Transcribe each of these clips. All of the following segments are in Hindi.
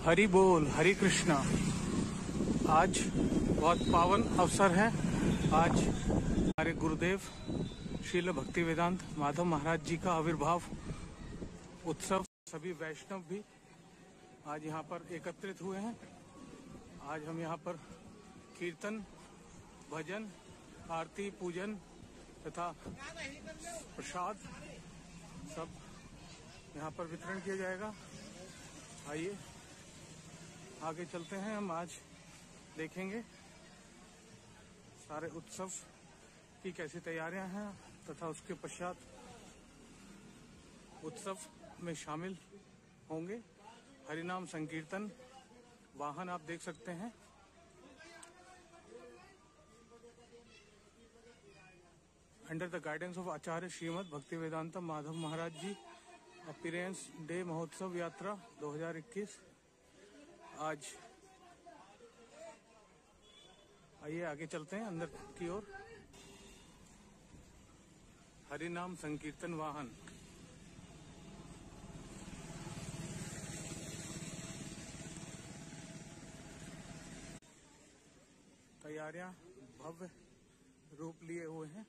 हरि बोल, हरि कृष्णा। आज बहुत पावन अवसर है। आज हमारे गुरुदेव श्रील भक्ति वेदांत माधव महाराज जी का आविर्भाव उत्सव। सभी वैष्णव भी आज यहाँ पर एकत्रित हुए हैं। आज हम यहाँ पर कीर्तन, भजन, आरती, पूजन तथा प्रसाद सब यहाँ पर वितरण किया जाएगा। आइए आगे चलते हैं। हम आज देखेंगे सारे उत्सव की कैसी तैयारियां हैं तथा उसके पश्चात उत्सव में शामिल होंगे। हरिनाम संकीर्तन वाहन आप देख सकते हैं। अंडर द गाइडेंस ऑफ आचार्य श्रीमद भक्ति वेदांत माधव महाराज जी अपीयरेंस डे महोत्सव यात्रा 2021। आज आइए आगे चलते हैं अंदर की ओर। हरिनाम संकीर्तन वाहन। तैयारियां भव्य रूप लिए हुए हैं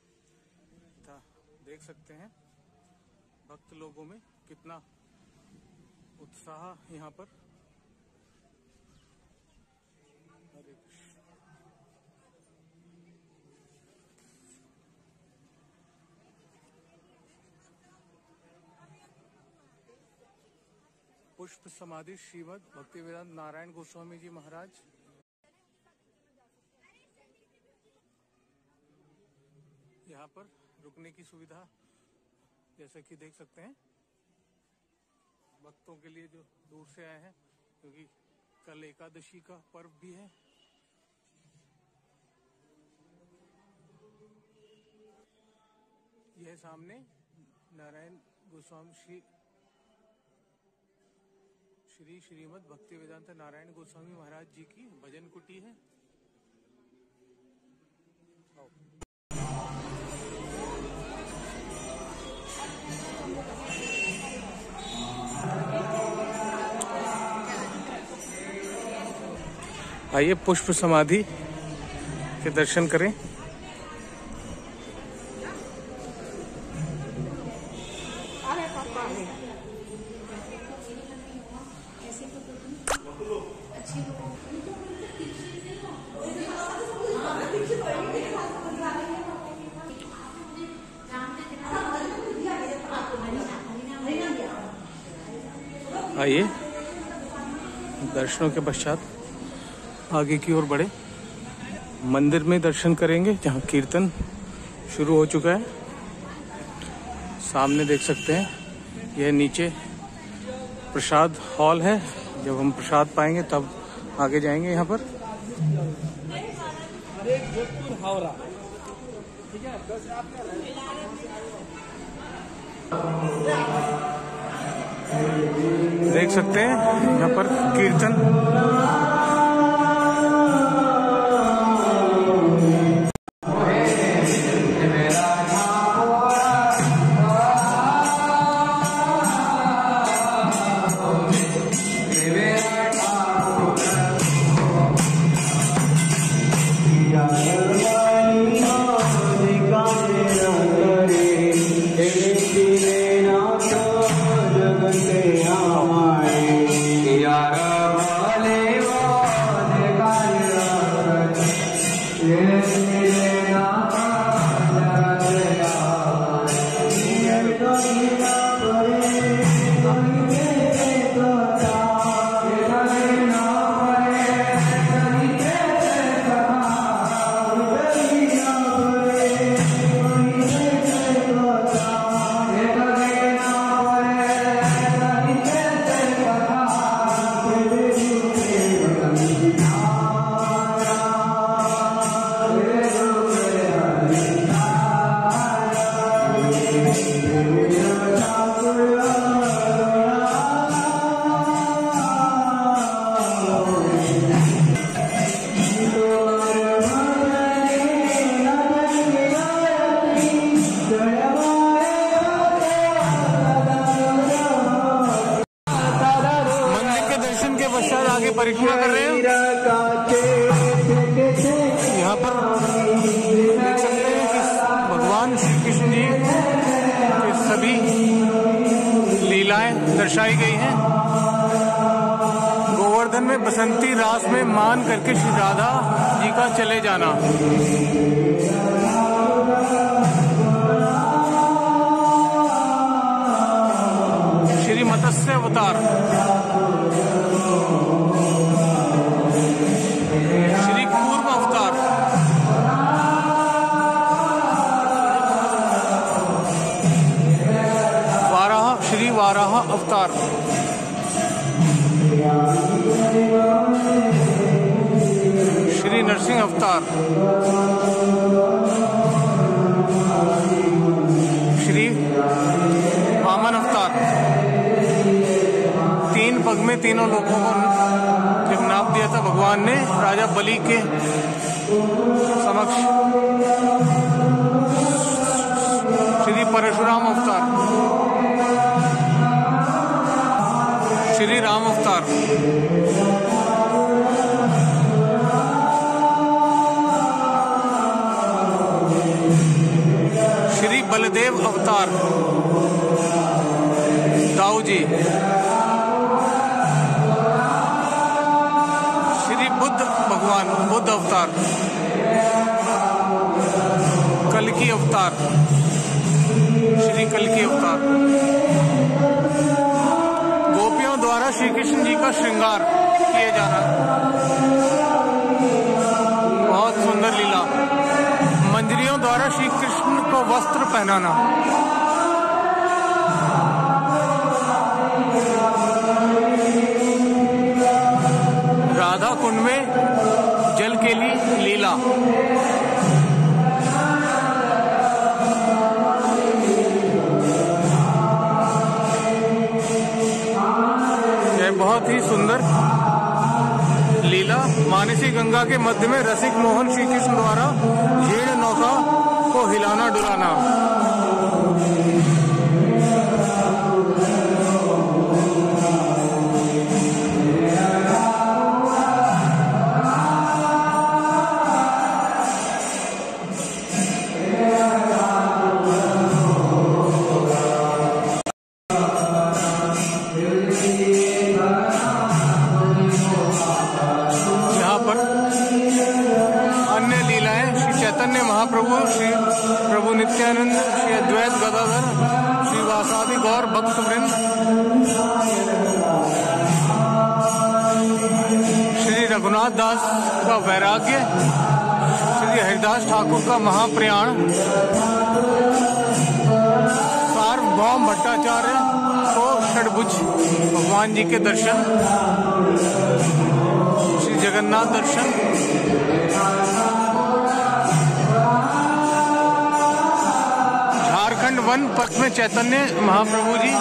तथा देख सकते हैं भक्त लोगों में कितना उत्साह यहाँ पर। हरे कृष्ण। पुष्प समाधि श्रीमद भक्ति वेदांत नारायण गोस्वामी जी महाराज। यहाँ पर रुकने की सुविधा जैसा कि देख सकते हैं भक्तों के लिए जो दूर से आए हैं, क्योंकि कल एकादशी का पर्व भी है। यह सामने नारायण गोस्वामी श्री श्रीमद भक्ति वेदांत नारायण गोस्वामी महाराज जी की भजन कुटी है। आइए पुष्प समाधि के दर्शन करें। आइए दर्शनों के पश्चात आगे की ओर बढ़े। मंदिर में दर्शन करेंगे जहां कीर्तन शुरू हो चुका है। सामने देख सकते हैं यह नीचे प्रसाद हॉल है। जब हम प्रसाद पाएंगे तब आगे जाएंगे। यहाँ पर देख सकते हैं यहाँ पर कीर्तन। यार भले के पश्चात आगे परिक्रमा कर रहे हैं। यहाँ पर देख सकते हैं कि भगवान श्री कृष्ण जी के सभी लीलाएं दर्शाई गई हैं। गोवर्धन में बसंती रास में मान करके श्री राधा जी का चले जाना। श्री मत्स्य अवतार, श्री कूर्म अवतार, श्री वाराह अवतार, श्री नरसिंह अवतार, श्री वामन अवतार। 3 पग में तीनों लोगों को जब नाप दिया था भगवान ने राजा बलि के समक्ष, श्री परशुराम अवतार, श्री राम अवतार, श्री बलदेव अवतार, दाऊ जी, श्री बुद्ध भगवान बुद्ध अवतार, कल्कि अवतार, श्री कल्कि अवतार। गोपियों द्वारा श्री कृष्ण जी का श्रृंगार किए जाना, बहुत सुंदर लीला। मंजरियों द्वारा श्री कृष्ण को वस्त्र पहनाना, राधा कुंड में जल के लिए लीला, बहुत ही सुंदर लीला। मानसी गंगा के मध्य में रसिक मोहन श्री कृष्ण द्वारा जीर्ण नौका को हिलाना डुलाना। महाप्रभु श्री प्रभु नित्यानंद, श्री अद्वैत गदाधर, श्री वासादि गौर भक्त वृंद, श्री रघुनाथ दास का वैराग्य, श्री हरिदास ठाकुर का महाप्रयाण, सार्वभौम भट्टाचार्य को षडभुज भगवान जी के दर्शन, श्री जगन्नाथ दर्शन, झारखंड वन पथ में चैतन्य महाप्रभु जी,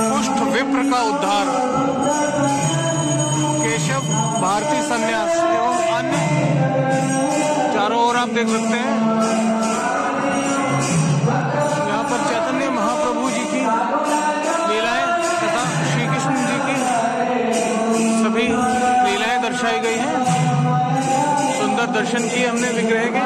कुष्ठ विप्र का उद्धार, केशव भारती संन्यास एवं अन्य चारों ओर आप देख सकते हैं। यहाँ पर चैतन्य महाप्रभु जी की लीलाएं तथा श्री कृष्ण जी की सभी लीलाएं दर्शाई गई हैं। सुंदर दर्शन किए हमने विग्रह के।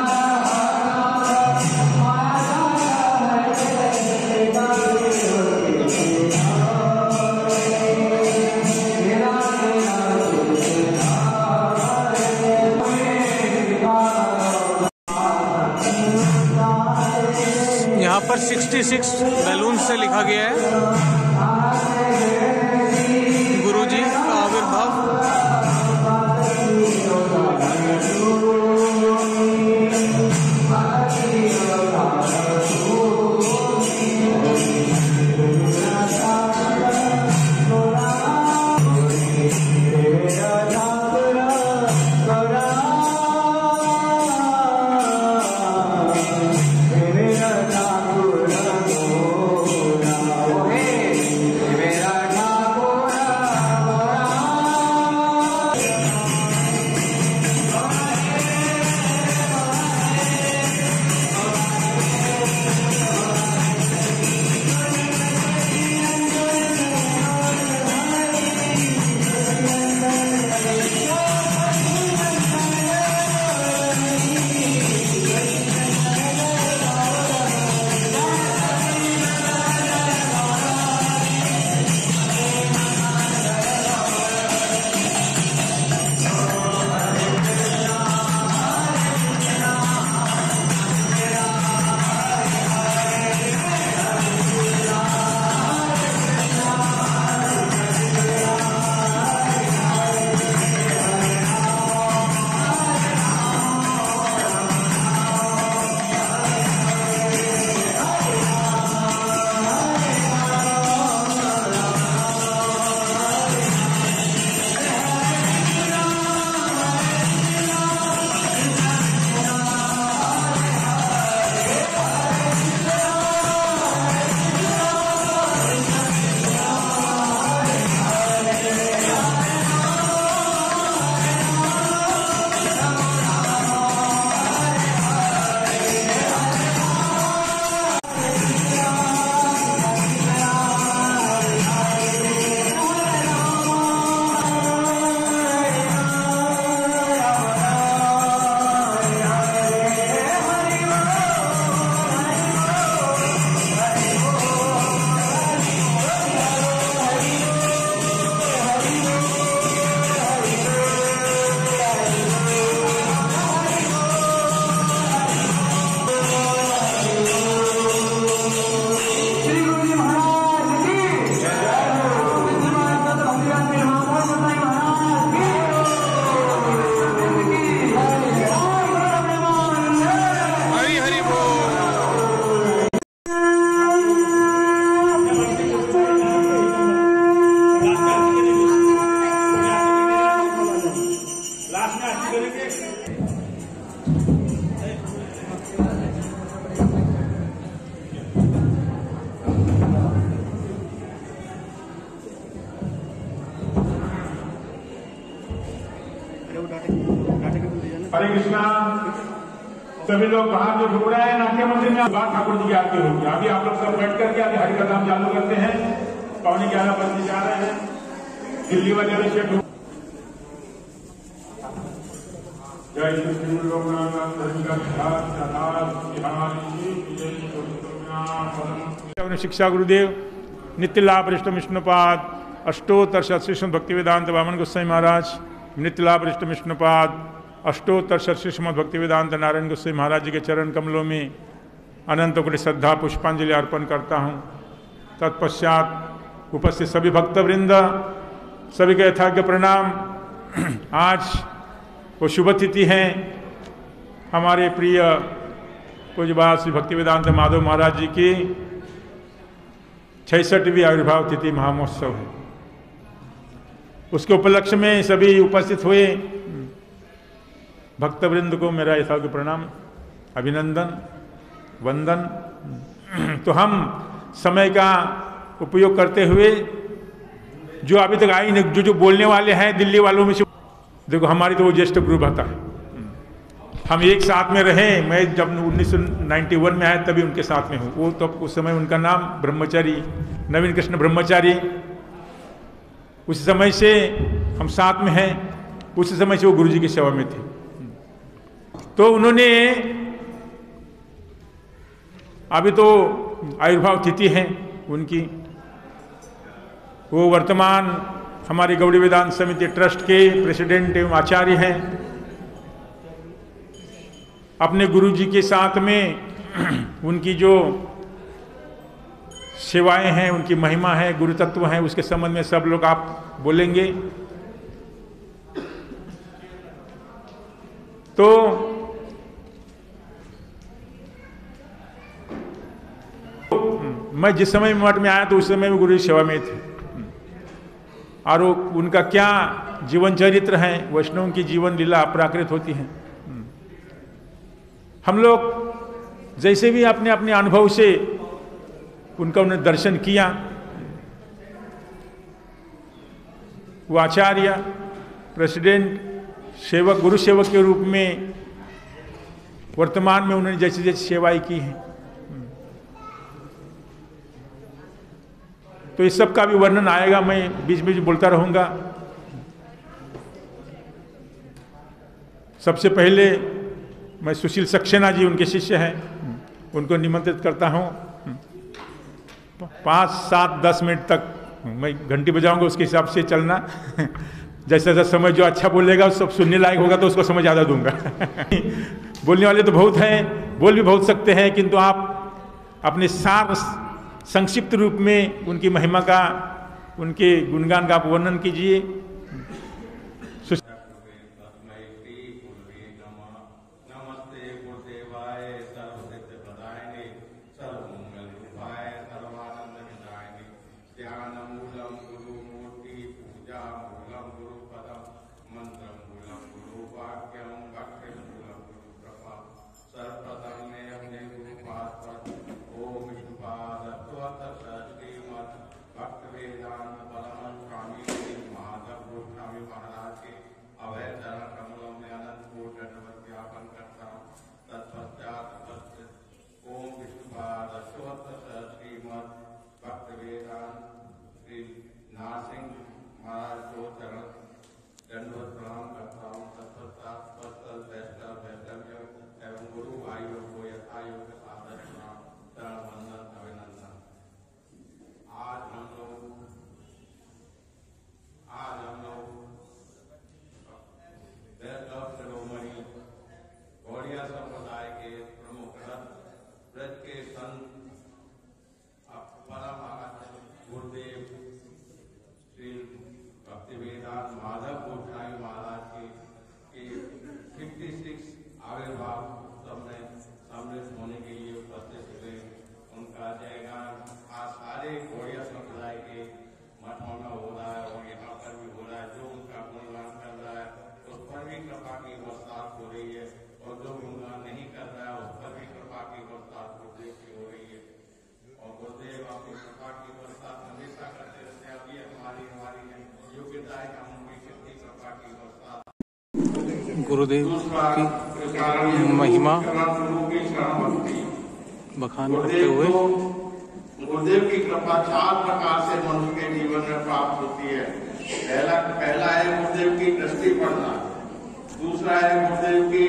यहाँ पर 66 बैलून से लिखा गया है गुरु जी का आविर्भाव। कृष्णा। सभी लोग बाहर जो घूम रहे हैं नाट्यमंदिर में, बात ठाकुर जी की आरती होगी। अभी आप लोग सब बैठ करके अभी हरि का नाम चालू करते हैं। 11:15 बजे जा रहे हैं दिल्ली वाले में शेट। जय श्री शिक्षा गुरुदेव नित्य लाभ वरिष्ठ विष्णुपाद अष्टोत्तर श्री भक्ति वेदांत वामन गोस्वामी महाराज, नित्य लाभ वरिष्ठ विष्णुपाद अष्टोत्तर श्री भक्ति वेदांत नारायण गोस्वामी महाराज जी के चरण कमलों में अनंत कोटि श्रद्धा पुष्पांजलि अर्पण करता हूँ। तत्पश्चात उपस्थित सभी भक्तवृंद, सभी के यथाज्ञ प्रणाम। आज वो शुभ तिथि है, हमारे प्रिय पूज्यपाद श्री भक्ति वेदांत माधव महाराज जी की 66वीं आविर्भाव तिथि महामहोत्सव है। उसके उपलक्ष्य में सभी उपस्थित हुए भक्तवृंद को मेरा यथाज्ञ प्रणाम, अभिनंदन, वंदन। तो हम समय का उपयोग करते हुए जो अभी तक आई नहीं, जो बोलने वाले हैं दिल्ली वालों में से, देखो हमारी तो वो ज्येष्ठ गुरु भाता है। हम एक साथ में रहे, मैं जब 1991 में आया तभी उनके साथ में हूँ। वो तो उस समय उनका नाम ब्रह्मचारी, नवीन कृष्ण ब्रह्मचारी, उस समय से हम साथ में हैं। उस समय से वो गुरु जी की सेवा में थे। तो उन्होंने, अभी तो आविर्भाव तिथि है उनकी, वो वर्तमान हमारी गौड़ी वेदांत समिति ट्रस्ट के प्रेसिडेंट एवं आचार्य हैं। अपने गुरु जी के साथ में उनकी जो सेवाएं हैं, उनकी महिमा है, गुरु तत्व हैं, उसके संबंध में सब लोग आप बोलेंगे। तो मैं जिस समय मठ में आया तो उस समय में गुरु जी सेवा में थे। और उनका क्या जीवन चरित्र है, वैष्णव की जीवन लीला अपराकृत होती है। हम लोग जैसे भी अपने अपने अनुभव से उनका उन्हें दर्शन किया। वो आचार्य, प्रेसिडेंट, सेवक, गुरु सेवक के रूप में वर्तमान में उन्होंने जैसी जैसी सेवाएं की हैं, तो इस सब का भी वर्णन आएगा। मैं बीच बीच बोलता रहूंगा। सबसे पहले मैं सुशील सक्सेना जी, उनके शिष्य हैं, उनको निमंत्रित करता हूं। 5, 7, 10 मिनट तक मैं घंटी बजाऊंगा, उसके हिसाब से चलना। जैसा जैसा समय जो अच्छा बोलेगा, सब सुनने लायक होगा तो उसको समय ज़्यादा दूंगा। बोलने वाले तो बहुत हैं, बोल भी बहुत सकते हैं, किंतु आप अपने सार संक्षिप्त रूप में उनकी महिमा का, उनके गुणगान का आप वर्णन कीजिए। माधव गोस्वामी महाराज के गुरुदेव की महिमा बखान करते हुए गुरुदेव की कृपा 4 प्रकार से मनुष्य के जीवन में प्राप्त होती है। पहला है गुरुदेव की दृष्टि पड़ना, दूसरा है गुरुदेव की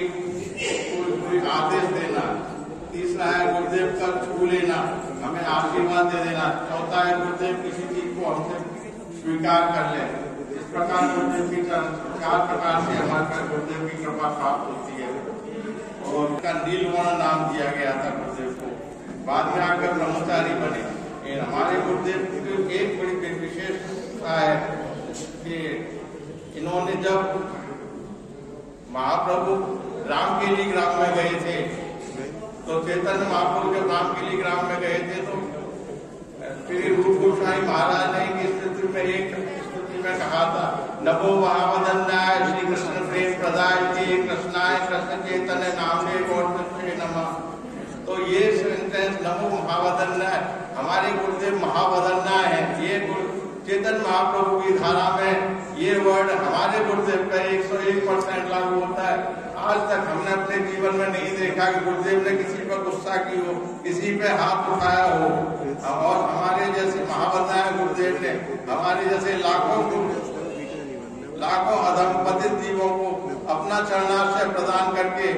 कोई आदेश देना, तीसरा है गुरुदेव का छू लेना, हमें आशीर्वाद दे देना, चौथा है गुरुदेव किसी चीज को हमसे स्वीकार कर ले। इस प्रकार गुरुदेव की 4 प्रकार से हमारे गुरुदेव की कृपा प्राप्त होती है। और उसका नीलवर्ण नाम दिया गया था गुरुदेव को, बाद में आकर ब्रह्मचारी बने। हमारे गुरुदेव की एक बड़ी विशेषता है कि इन्होंने जब महाप्रभु रामकेली ग्राम में गए थे, तो चैतन्य महाप्रभु जब रामकेली ग्राम में गए थे तो श्री रूप गोस्वामी महाराज ने एक स्तुति में कहा था, नभो महावदन्नाय श्री कृष्ण प्रेम प्रदाय कृष्णाय कृष्ण चैतन्य नामने गौरवे नमः। तो ये सेंटेंस नमो महावदन्नाय, हमारे गुरुदेव महावदन्नाय है। ये चेतन महाप्रभु की धारा में ये वर्ड हमारे गुरुदेव का 101% लागू होता है। आज तक हमने अपने जीवन में नहीं देखा कि गुरुदेव ने किसी पर गुस्सा की हो, किसी पे हाथ उठाया हो। और हमारे जैसे महावदन्नाय गुरुदेव ने हमारे जैसे लाखों अधमपतित जीवों को अपना चरणाश्रय प्रदान करके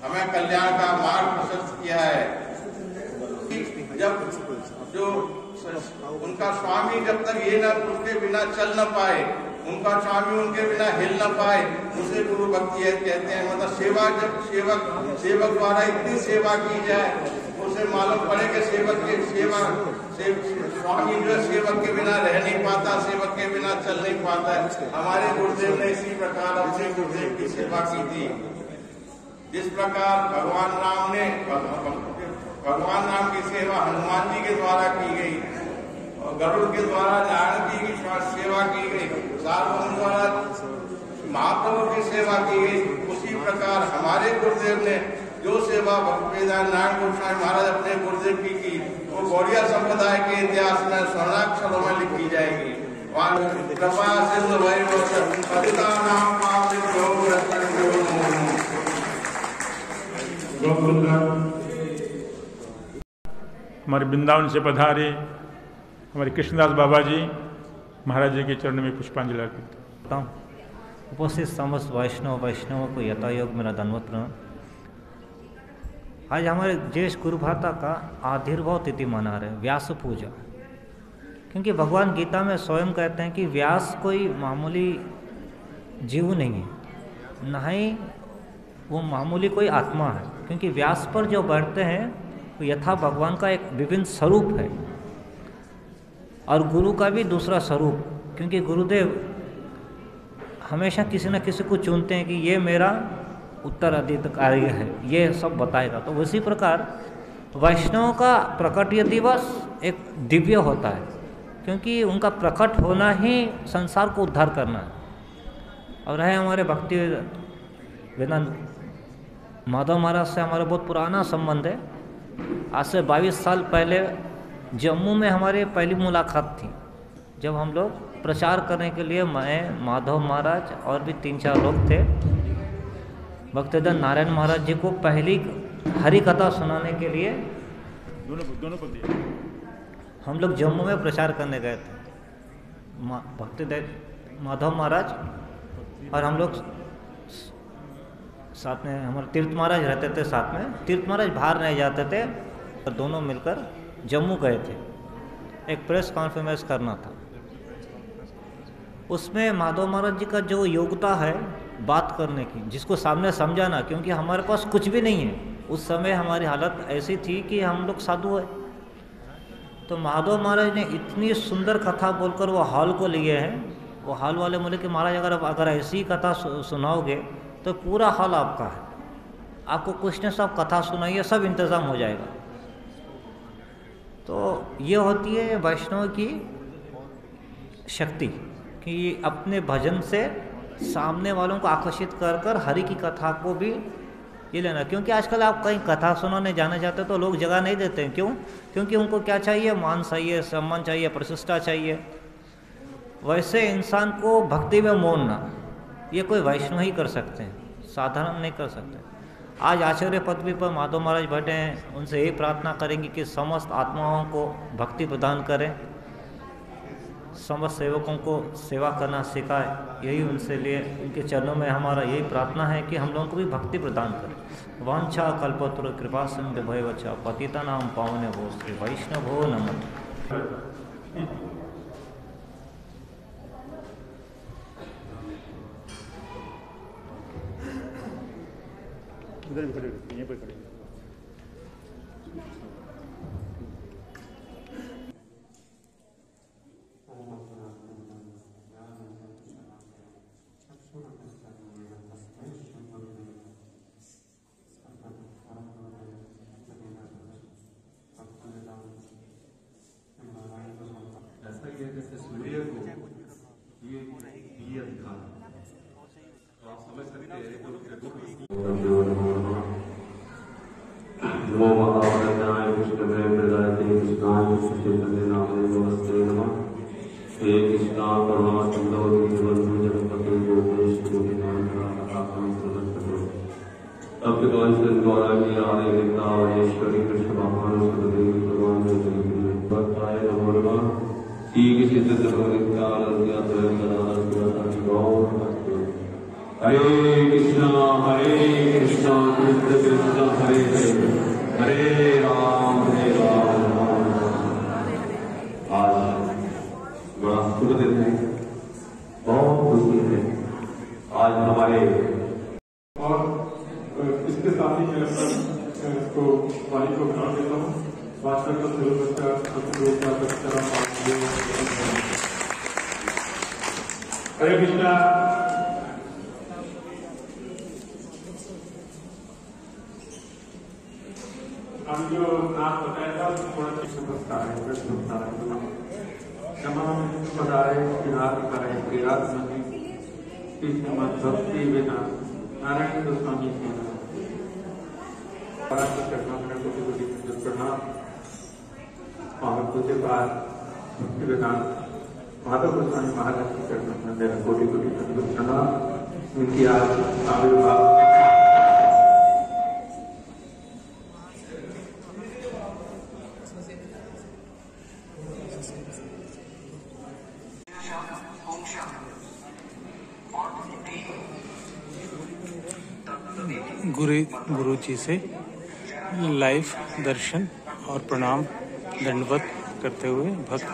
हमें कल्याण का मार्ग प्रशस्त किया है। जब जो उनका स्वामी जब तक ये न उसके बिना चल न पाए, उनका स्वामी उनके बिना हिल न पाए, उसे गुरु भक्ति कहते हैं। मतलब सेवा, जब सेवक द्वारा इतनी सेवा की जाए, उसे मालूम पड़े कि स्वामी जो सेवक के बिना रह नहीं पाता, सेवक के बिना चल नहीं पाता है। हमारे गुरुदेव ने इसी प्रकार अपने गुरुदेव की सेवा की थी। जिस प्रकार भगवान राम की सेवा हनुमान जी के द्वारा की गई, गरुड़ के द्वारा जानकी की सेवा की गई, सार्वभौम द्वारा महाप्रभु की सेवा की गई, उसी प्रकार हमारे गुरुदेव ने जो सेवा भक्तिवेदांत नारायण गोस्वामी महाराज अपने गुरुदेव की वो गौड़िया संप्रदाय के इतिहास में स्वर्णाक्षरों में लिखी जाएगी। कृपा सिंधु हमारे वृंदावन से पधारे हमारे कृष्णदास बाबा जी महाराज जी के चरणों में पुष्पांजलि अर्पित करता हूँ। उपस्थित समस्त वैष्णवों को यथायोग मेरा दंडवत प्रणाम। आज हमारे ज्येष्ठ गुरु भ्राता का आविर्भाव तिथि मना रहे, व्यास पूजा। क्योंकि भगवान गीता में स्वयं कहते हैं कि व्यास कोई मामूली जीव नहीं है, न ही वो मामूली कोई आत्मा है। क्योंकि व्यास पर जो बैठते हैं वो यथा भगवान का एक विभिन्न स्वरूप है, और गुरु का भी दूसरा स्वरूप। क्योंकि गुरुदेव हमेशा किसी न किसी को चुनते हैं कि ये मेरा उत्तराधिकारी है, ये सब बताएगा। तो उसी प्रकार वैष्णव का प्रकटीय दिवस एक दिव्य होता है, क्योंकि उनका प्रकट होना ही संसार को उद्धार करना है। और है हमारे भक्ति वेदांत माधव महाराज से हमारा बहुत पुराना संबंध है। आज से 22 साल पहले जम्मू में हमारी पहली मुलाकात थी, जब हम लोग प्रचार करने के लिए मैं, माधव महाराज और भी 3-4 लोग थे, भक्तिवेदांत नारायण महाराज जी को पहली हरि कथा सुनाने के लिए दोनों हम लोग जम्मू में प्रचार करने गए थे। भक्तिवेदांत माधव महाराज और हम लोग साथ में, हमारे तीर्थ महाराज रहते थे साथ में। तीर्थ महाराज बाहर नहीं जाते थे, तो दोनों मिलकर जम्मू गए थे, एक प्रेस कॉन्फ्रेंस करना था। उसमें माधव महाराज जी का जो योग्यता है बात करने की, जिसको सामने समझाना, क्योंकि हमारे पास कुछ भी नहीं है उस समय, हमारी हालत ऐसी थी कि हम लोग साधु है। तो माधव महाराज ने इतनी सुंदर कथा बोलकर वो हॉल को लिए हैं। वो हॉल वाले बोले कि महाराज अगर ऐसी कथा सुनाओगे तो पूरा हॉल आपका है, आपको कुछ न सब कथा सुनाइए, सब इंतज़ाम हो जाएगा। तो ये होती है वैष्णव की शक्ति कि अपने भजन से सामने वालों को आकर्षित कर कर हरि की कथा को भी ये लेना। क्योंकि आजकल आप कहीं कथा सुनाने जाने जाते तो लोग जगह नहीं देते हैं। क्यों? क्योंकि उनको क्या चाहिए? मान चाहिए, सम्मान चाहिए, प्रतिष्ठा चाहिए। वैसे इंसान को भक्ति में मोड़ना, ये कोई वैष्णव ही कर सकते हैं, साधारण नहीं कर सकते। आज आचार्य पदवी पर माधव महाराज बैठे हैं, उनसे यही प्रार्थना करेंगे कि समस्त आत्माओं को भक्ति प्रदान करें, समस्त सेवकों को सेवा करना सिखाए। यही उनसे लिए उनके चरणों में हमारा यही प्रार्थना है कि हम लोगों को भी भक्ति प्रदान करें। वांछा कल्पतरु कृपा सिंधु भयवचा पतितानां पावनेभ्यो श्री वैष्णवो नमः। उधर भी खड़े यहीं पर खड़े। ऐसा ही है जैसे सूर्य को ये दिखा तो आप समझ सकते हैं नमो महावरदाय विष्णवे प्रदायते कृष्णाय कृष्णचैतन्य नामने नमस्ते नमः। हे कृष्णा करुणा सिंधो दीनबंधु जगत्पते गोपेश गोपीनाथ कांचन गौरांगी आदि वृंदावनेश्वरी कृष्ण भगवान सुखदेवी भगवान भक्ताय नमो नमः। श्री कृष्ण भगवत्यानंद हरे कृष्णा कृष्ण कृष्ण हरे हरे हरे राम राम राम। आज बड़ा शुभ दिन है, बहुत खुशी है आज हमारे। और इसके साथ ही मैं इसको वाणी को बना देता हूँ। भाषण का शुरू हरे कृष्णा। हम जो नाम बताया था थोड़ा समझता है, प्रश्नता है। तमाम पदारे किराय भक्ति बिना नारायण गोस्वामी जी प्रणाम। और पूज्य बाद भक्ति वेदांत माधव गोस्वामी महाराज की चरणों में मेरा कोटि कोटि दंडवत प्रणाम। उनकी आज आविर्भाव गुरु जी से लाइव दर्शन और प्रणाम दंडवत करते हुए भक्त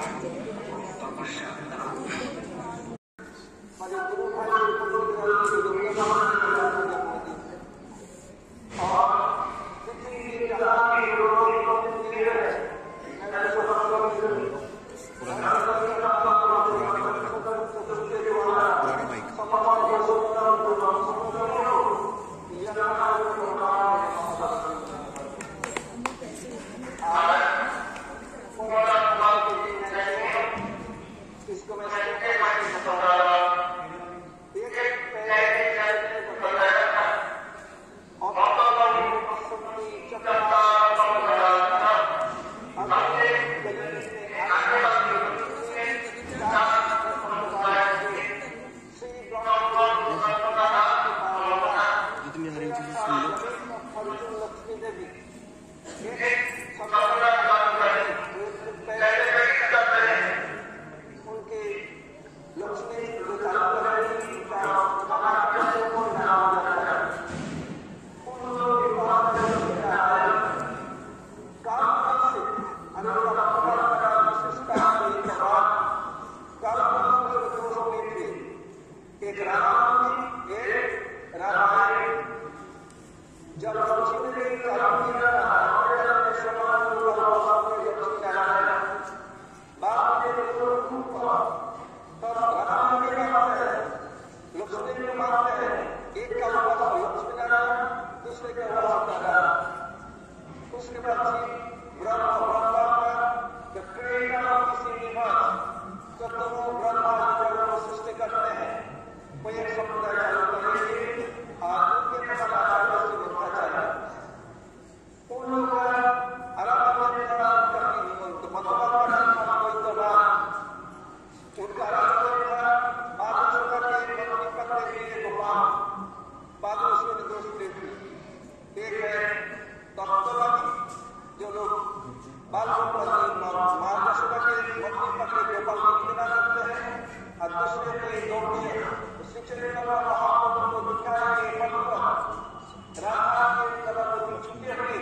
दूसरे कोई दौड़िए श्री चैतन्य महाप्रभु को दिखाएंगे पथ पर राधा के कलावती छुपे हुए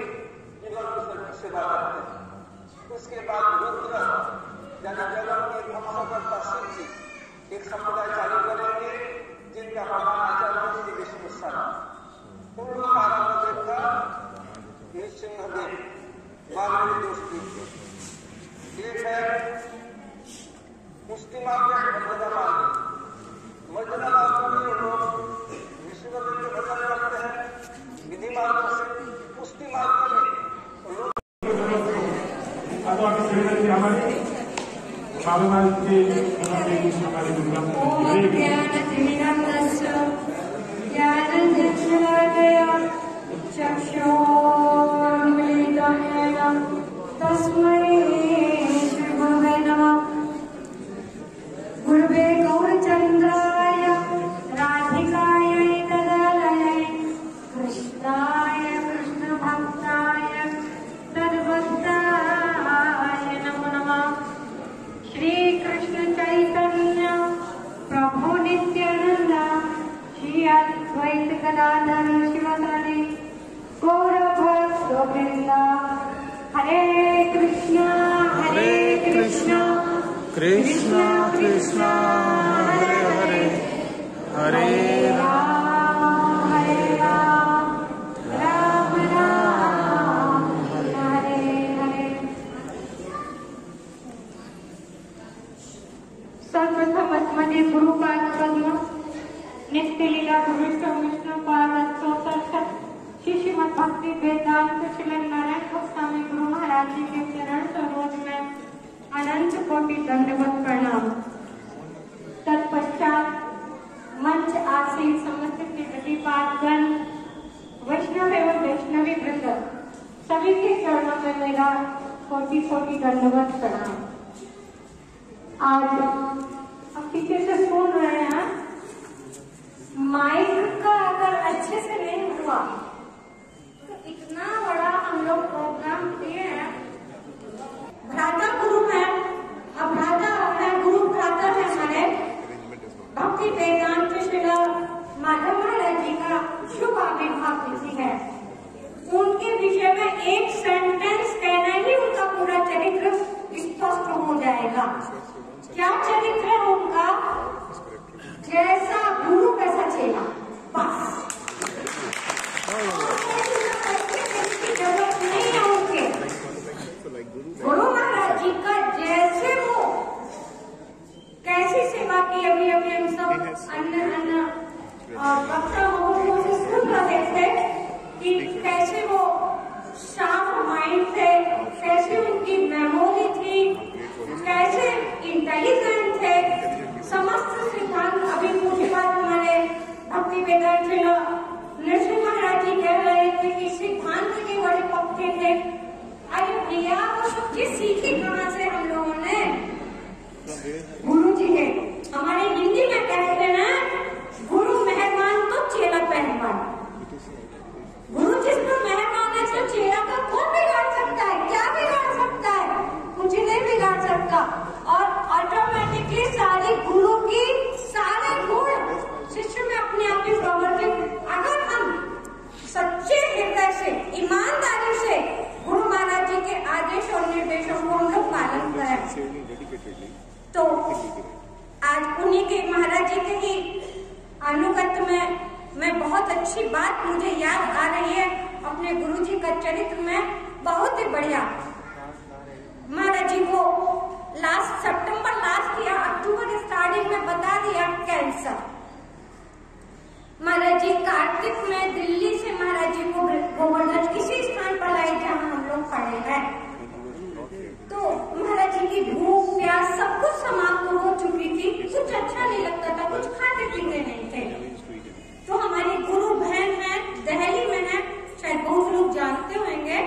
जीवन की सेवा करते हैं। उसके बाद रुद्र यानी जगत के ध्वंस करता सिद्धि एक समुदाय चालू करेंगे जिनका प्रधान आचार्य श्री विष्णु शर्मा। उन महाराज ने देखा सिंहदेव मानवीय दोस्ती एक है मुस्ती मार्ग मर्दना मार्ग में लोग विश्वदेव के भजन करते हैं विधि मार्ग से मुस्ती मार्ग में लोग तस्मै श्री गुरुवे नमः। गुरुवे गौरचन्द्राय राधिकायै तदालयै कृष्णाय कृष्णभक्ताय तद्भक्ताय नमो नमः। श्री कृष्ण चैतन्य प्रभु नित्यानंद श्री अद्वैत गदाधर शिवसादि गौर भक्तवृंद। हरे कृष्णा कृष्णा कृष्णा हरे हरे हरे राम राम राम हरे हरे। सर्वप्रथम अस्मदीय गुरुपाद पद्म नित्य लीला विष्णु पाद स्तोत्र श्रीमद् भक्ति वेदांत श्री नारायण गोस्वामी गुरु महाराज जी के चरण सरोज में अनंत कोटि दंडवत प्रणाम। तत्पश्चात मंच आसीन समस्त प्रतिपादगण वैष्णव एवं वैष्णवी वृंद सभी के चरणों में मेरा कोटि कोटि दंडवत प्रणाम। आज अब पीछे से सुन रहे हैं, माइक का अगर अच्छे से नहीं हुआ तो इतना बड़ा हम लोग प्रोग्राम किए हैं। भ्राता गुरु है, अब भ्राता है गुरु भ्राता है हमारे भक्ति वेदांत श्री माधव महाराज जी का शुभ आविर्भाव तिथि है। उनके विषय में एक सेंटेंस कहना ही उनका पूरा चरित्र स्पष्ट हो जाएगा। क्या चरित्र है उनका? जैसा गुरु वैसा चेला, बस। जरूरत नहीं है उनके। गुरु महाराज जी का जैसे वो कैसी सेवा की, अभी अभी हम सब अन्य वक्ता लोगों से सुन रहे थे कि कैसे वो शार्प माइंड थे, कैसे उनकी मेमोरी थी, कैसे इंटेलिजेंट थे। समस्त सिद्धांत अभी पूछे बात हमारे भक्ति वेदांत नरसिंह महाराज जी कह रहे थे कि सिद्धांत के बड़े पक्के थे। अरे भैया वो सब चीज सीखी कहाँ से हम लोगों ने? गुरु जी ने। हमारे हिंदी में कहते हैं ना, गुरु मेहरबान तो चेला पहलवान। गुरु जिस पर मेहरबान है तो चेला का कौन बिगाड़ सकता है? क्या बिगाड़ सकता है? कुछ नहीं बिगाड़ सकता। और ऑटोमेटिकली सारी गुरु की सारे गुण शिष्य में अपने आप ही प्रवर्तित। अगर हम सच्चे हृदय से, ईमानदारी से गुरु महाराज जी के आदेश और निर्देशों को हम लोग पालन करें तो आज उन्हीं के महाराज जी के ही अनुगत्य में मैं बहुत अच्छी बात मुझे याद आ रही है अपने गुरु जी का चरित्र में। बहुत ही बढ़िया। महाराज जी को सितंबर लास्ट या अक्टूबर स्टार्टिंग में बता दिया कैंसर। महाराज जी कार्तिक में दिल्ली से महाराज जी को गोवर्धन किसी स्थान पर लाए जहाँ हम लोग खड़े हैं। तो महाराज जी की भूख प्यास सब कुछ समाप्त हो चुकी थी। कुछ अच्छा नहीं लगता था, कुछ खाते पीते नहीं थे। तो हमारी गुरु बहन है, दिल्ली में है, शायद बहुत लोग जानते होंगे,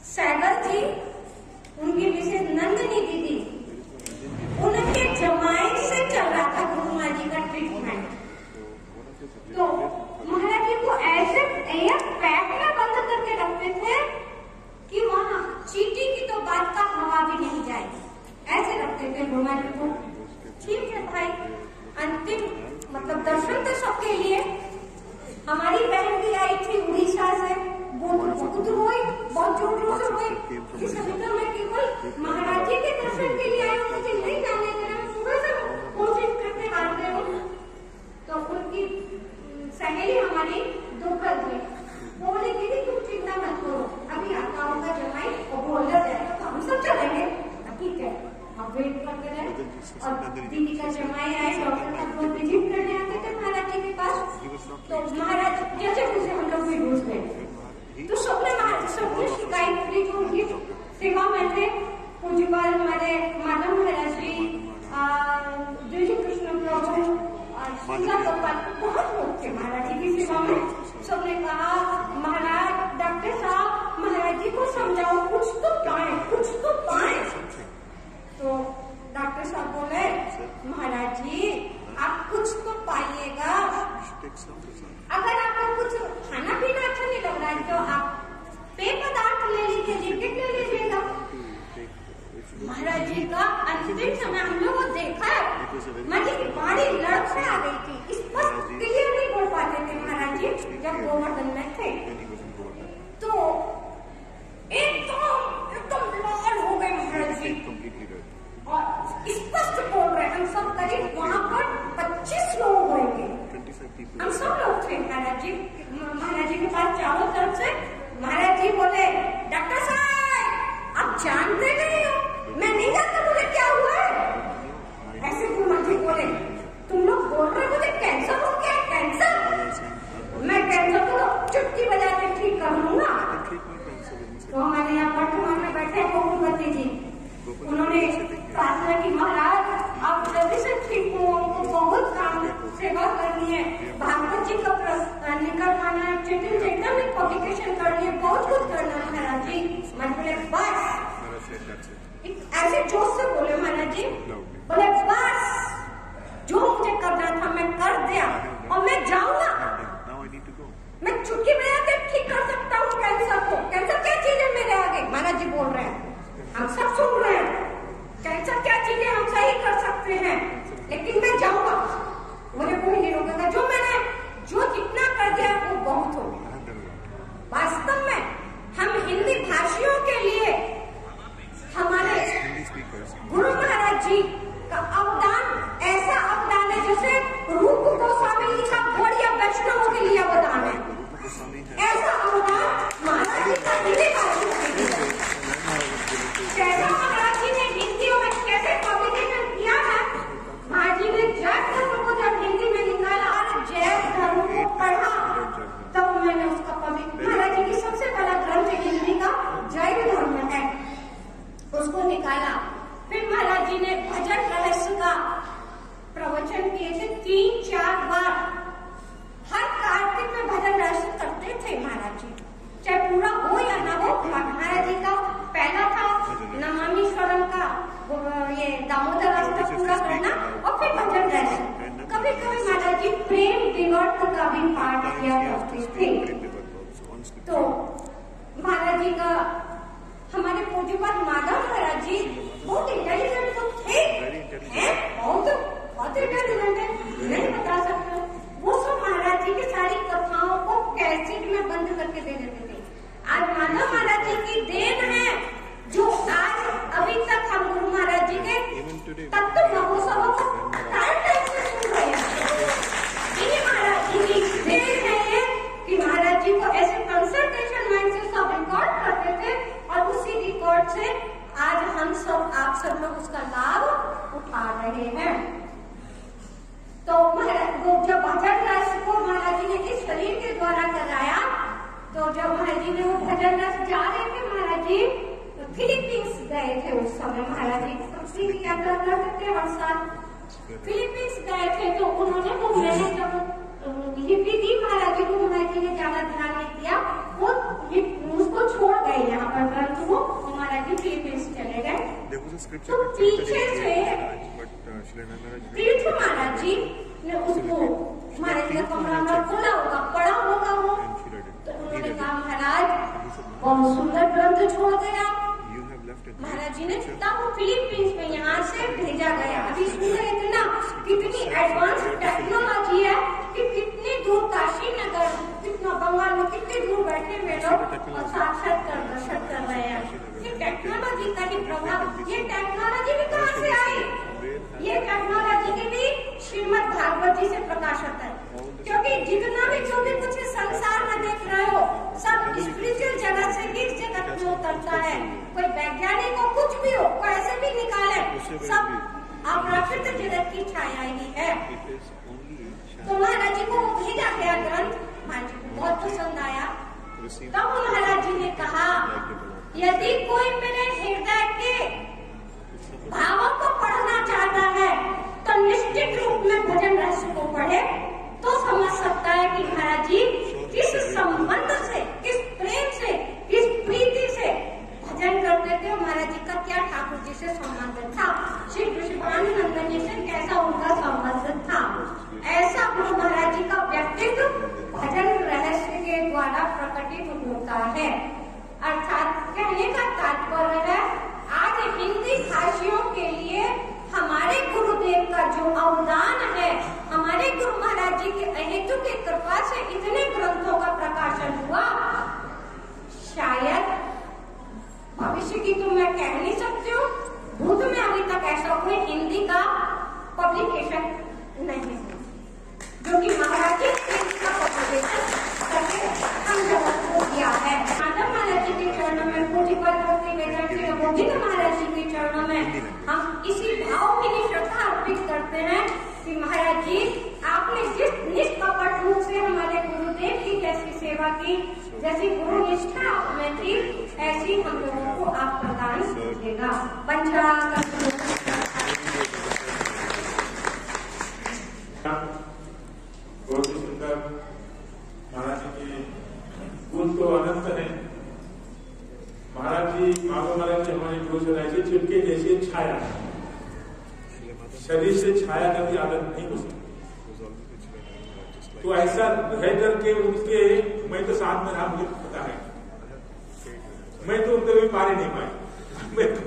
सैगल जी, उनकी मिसेज नंदिनी दीदी, उनके जमाई से चल रहा था गुरु महाराज जी का ट्रीटमेंट। तो महाराज जी को ऐसे पैक में बंद करके रखते थे कि वहाँ चींटी की तो बात का हवा भी नहीं जाए, ऐसे रखते थे गुरु महाराज को। ठीक है भाई, अंतिम मतलब दर्शन तो सबके लिए। हमारी बहन भी आई थी उड़ीसा से, बहुत रोई, बहुत जोर जोर से रोई। इस अभी तो मैं केवल महाराज जी के दर्शन के लिए आई हूँ, मुझे नहीं जाने देना, मैं सुबह से कोशिश करके आ रही हूँ। तो उनकी सहेली हमारी दुखद हुई, बोले दीदी तुम चिंता मत करो, अभी आता होगा जमाई और बोल जाएगा तो हम सब चलेंगे। ठीक है, अब वेट करते रहे। और दीदी का जमाई आए, डॉक्टर का लोग विजिट करने आते थे महाराज जी के पास, तो महाराज जैसे मुझे हम लोग भी ढूंढ गए। तो सबने शिकायत करी जो उनकी सेवा में थे, पूज्यपाल हमारे माधव महाराज जी, द्विज कृष्ण प्रभु, सुंदर गोपाल, बहुत लोग थे महाराज जी की सेवा में। सबने कहा महाराज डॉक्टर साहब महाराज जी को समझाओ, कुछ तो पाए, कुछ तो पाए। तो डॉक्टर साहब बोले महाराज जी आप कुछ तो पाइएगा, अगर आपको कुछ खाना पीना अच्छा नहीं लग रहा है तो आप पेय पदार्थ ले लीजिए, जैकेट ले लीजिएगा। महाराज जी का अंतिम समय हम लोग को देखा है, मुझे बड़ी लड़क से आ गई थी, स्पष्ट क्लियर नहीं बोल पाते थे महाराज जी जब गोवर्धन में थे। तो एकदम लाल हो गए महाराज जी और स्पष्ट बोल रहे, हम सब करीब वहाँ पर 25 लोग होंगे, हम सब लोग थे महाराज जी के पास चारों तरफ से। महाराज जी बोले डॉक्टर साहब आप जानते नहीं हो, मैं नहीं जानता मुझे क्या हुआ है। ऐसे कुमार जी बोले तुम लोग बोल रहे मुझे कैंसर हो गया, कैंसर, मैं कैंसर को चुटकी बजा के ठीक कर लूंगा। तो हमारे यहाँ वर्तमान में बैठे गोकुलपति जी, उन्होंने प्रार्थना की महाराज आप जल्दी से ठीक हो, उनको बहुत काम सेवा करनी है, भागवत जी का निकलवाना है, चैतन्य चैतन्य पब्लिकेशन करनी है, बहुत कुछ करना है महाराज जी। मैं बोले बस, ऐसे जोश से बोले महाराज जी, बोले बस जो मुझे करना था मैं कर दिया और मैं जाऊंगा, मैं चुटकी बजा के ठीक कर सकता हूँ कैंसर को। कैंसर क्या चीज है मेरे आगे, महाराज जी बोल रहे हैं, हम सब सुन रहे हैं, कैंसर क्या चीज है हम सही कर सकते हैं, लेकिन मैं जाऊंगा, मुझे कोई नहीं रोकेगा, जो जितना कर दिया वो बहुत हो गया। वास्तव में हम हिंदी भाषियों के लिए हमारे गुरु महाराज जी का अवदान ऐसा अवदान है जैसे रूप गोस्वामी जी का गौड़िया वैष्णवों के लिए अवदान है, ऐसा अवदान महाराज जी का हिंदी भाषियों के लिए। कैसा महाराज जी ने हिंदियों में कैसे पब्लिकेशन किया है, महाराज जी ने जैन धर्म को जब हिंदी में निकाला और जैन धर्म को पढ़ा तब मैंने उसका महाराज जी की सबसे बड़ा ग्रंथ हिंदी का जैन धर्म है, उसको निकाला। फिर महाराज जी ने भजन रहस्य का प्रवचन किए थे 3-4 बार, हर कार्तिक में भजन रहस्य करते थे महाराज जी, चाहे पूरा हो या ना हो। महाराज जी का पहला था नमामीश्वरम का ये दामोदर रास्ता पूरा करना और फिर भजन रहस्य। कभी कभी महाराज जी प्रेम विवर्त का भी पाठ किया करते थे। तो महाराज जी का हमारे पूज्यपाल माधव महाराज जी बहुत इंटेलिजेंट तो थे, बहुत इंटेलिजेंट है, नहीं बता सकते। वो सब महाराज जी की सारी कथाओं को कैसेट में बंद करके दे देते थे। आज माधव महाराज जी की देन है जो आज अभी तक हम गुरु महाराज जी के तत्व महोत्सव को टाइम से सुन रहे हैं। इन्हीं महाराज जी की देन है ये कि महाराज जी को ऐसे कंसल्टेशन माइंड से सब रिकॉर्ड करते थे और उसी रिकॉर्ड से आज हम सब आप सब लोग उसका लाभ उठा रहे हैं। तो जब भजन रस को महाराज जी ने इस शरीर के द्वारा कराया, तो जब महाराज जी ने वो भजन रस जा रहे थे महाराज जी तो फिलीपींस गए थे उस समय। महाराज जी की यात्रा करते थे हर साल, फिलीपींस गए थे। तो उन्होंने वो मैंने जब लिपि दी महाराज जी को, महाराज जी ने ज्यादा ध्यान नहीं दिया, वो उसको छोड़ गए यहाँ पर ग्रंथ को, महाराज जी फिलीपींस चले गए। तो पीछे से तीर्थ महाराज जी ने उसको महाराज जी का कमरा में खोला होगा, पढ़ा होगा वो, तो उन्होंने कहा महाराज बहुत सुंदर ग्रंथ छोड़ गया। महाराज जी ने तब वो फिलीपींस में यहाँ से भेजा गया। अभी सुन रहे थे ना, प्रभाव, ये टेक्नोलॉजी भी कहाँ से आई? ये टेक्नोलॉजी की भी श्रीमद् भागवत जी से प्रकाशित है, क्योंकि जितना भी जो भी कुछ इस संसार में देख रहे हो सब स्पिरिचुअल जगत से ही इस जगत में उतरता है। कोई वैज्ञानिक हो, कुछ भी हो, कोई ऐसे भी निकाले, सब अपराकृत जगत की छाया ही है। तो महाराज जी को भेजा गया ग्रंथ, महाराज जी को बहुत पसंद आया। तब महाराज जी ने कहा, यदि कोई मेरे हृदय के भावों को पढ़ना चाहता है तो निश्चित रूप में भजन रहस्य को पढ़े, तो समझ सकता है कि महाराज जी किस संबंध से, किस प्रेम से, किस प्रीति से भजन करते थे। महाराज जी का क्या ठाकुर जी से संबंध था, श्री वृषभानुनंदन जी से कैसा उनका संबंध था। ऐसा गुरु महाराज जी का व्यक्तित्व भजन रहस्य के द्वारा प्रकटित होता है। अर्थात कहने का तात्पर्य है, आज हिंदी भाषियों के लिए हमारे गुरुदेव का जो अवदान है, हमारे गुरु महाराज जी के अहेतु की कृपा से इतने ग्रंथों का प्रकाशन हुआ, शायद भविष्य की तो मैं कह नहीं सकती हूँ, भूत में अभी तक ऐसा कोई हिंदी का पब्लिकेशन नहीं है, जो कि महाराज जी का पब्लिकेशन करके हम जगत को दिया है। माधव महाराज जी के चरणों में, पूज्यपाद भक्ति वेदांत श्री गोविंद महाराज जी के चरणों में हम इसी भाव की श्रद्धा अर्पित करते हैं कि महाराज जी आपने जिस निष्कपट रूप से हमारे गुरुदेव की जैसी सेवा की, जैसी गुरु निष्ठा आप में थी, ऐसी हम लोगों को आप प्रदान कीजिएगा। बहुत ही सुंदर महाराज जी के गुण तो अनंत है। महाराज जी, माधव महाराज जी हमारे गुरु से ऐसे चिपके जैसे छाया, शरीर से छाया का भी आदत नहीं हो सकती। तो ऐसा रह करके उनके, मैं तो साथ में रहा, मुझे पता है, मैं तो उनके भी पारे नहीं पाई। मैं तो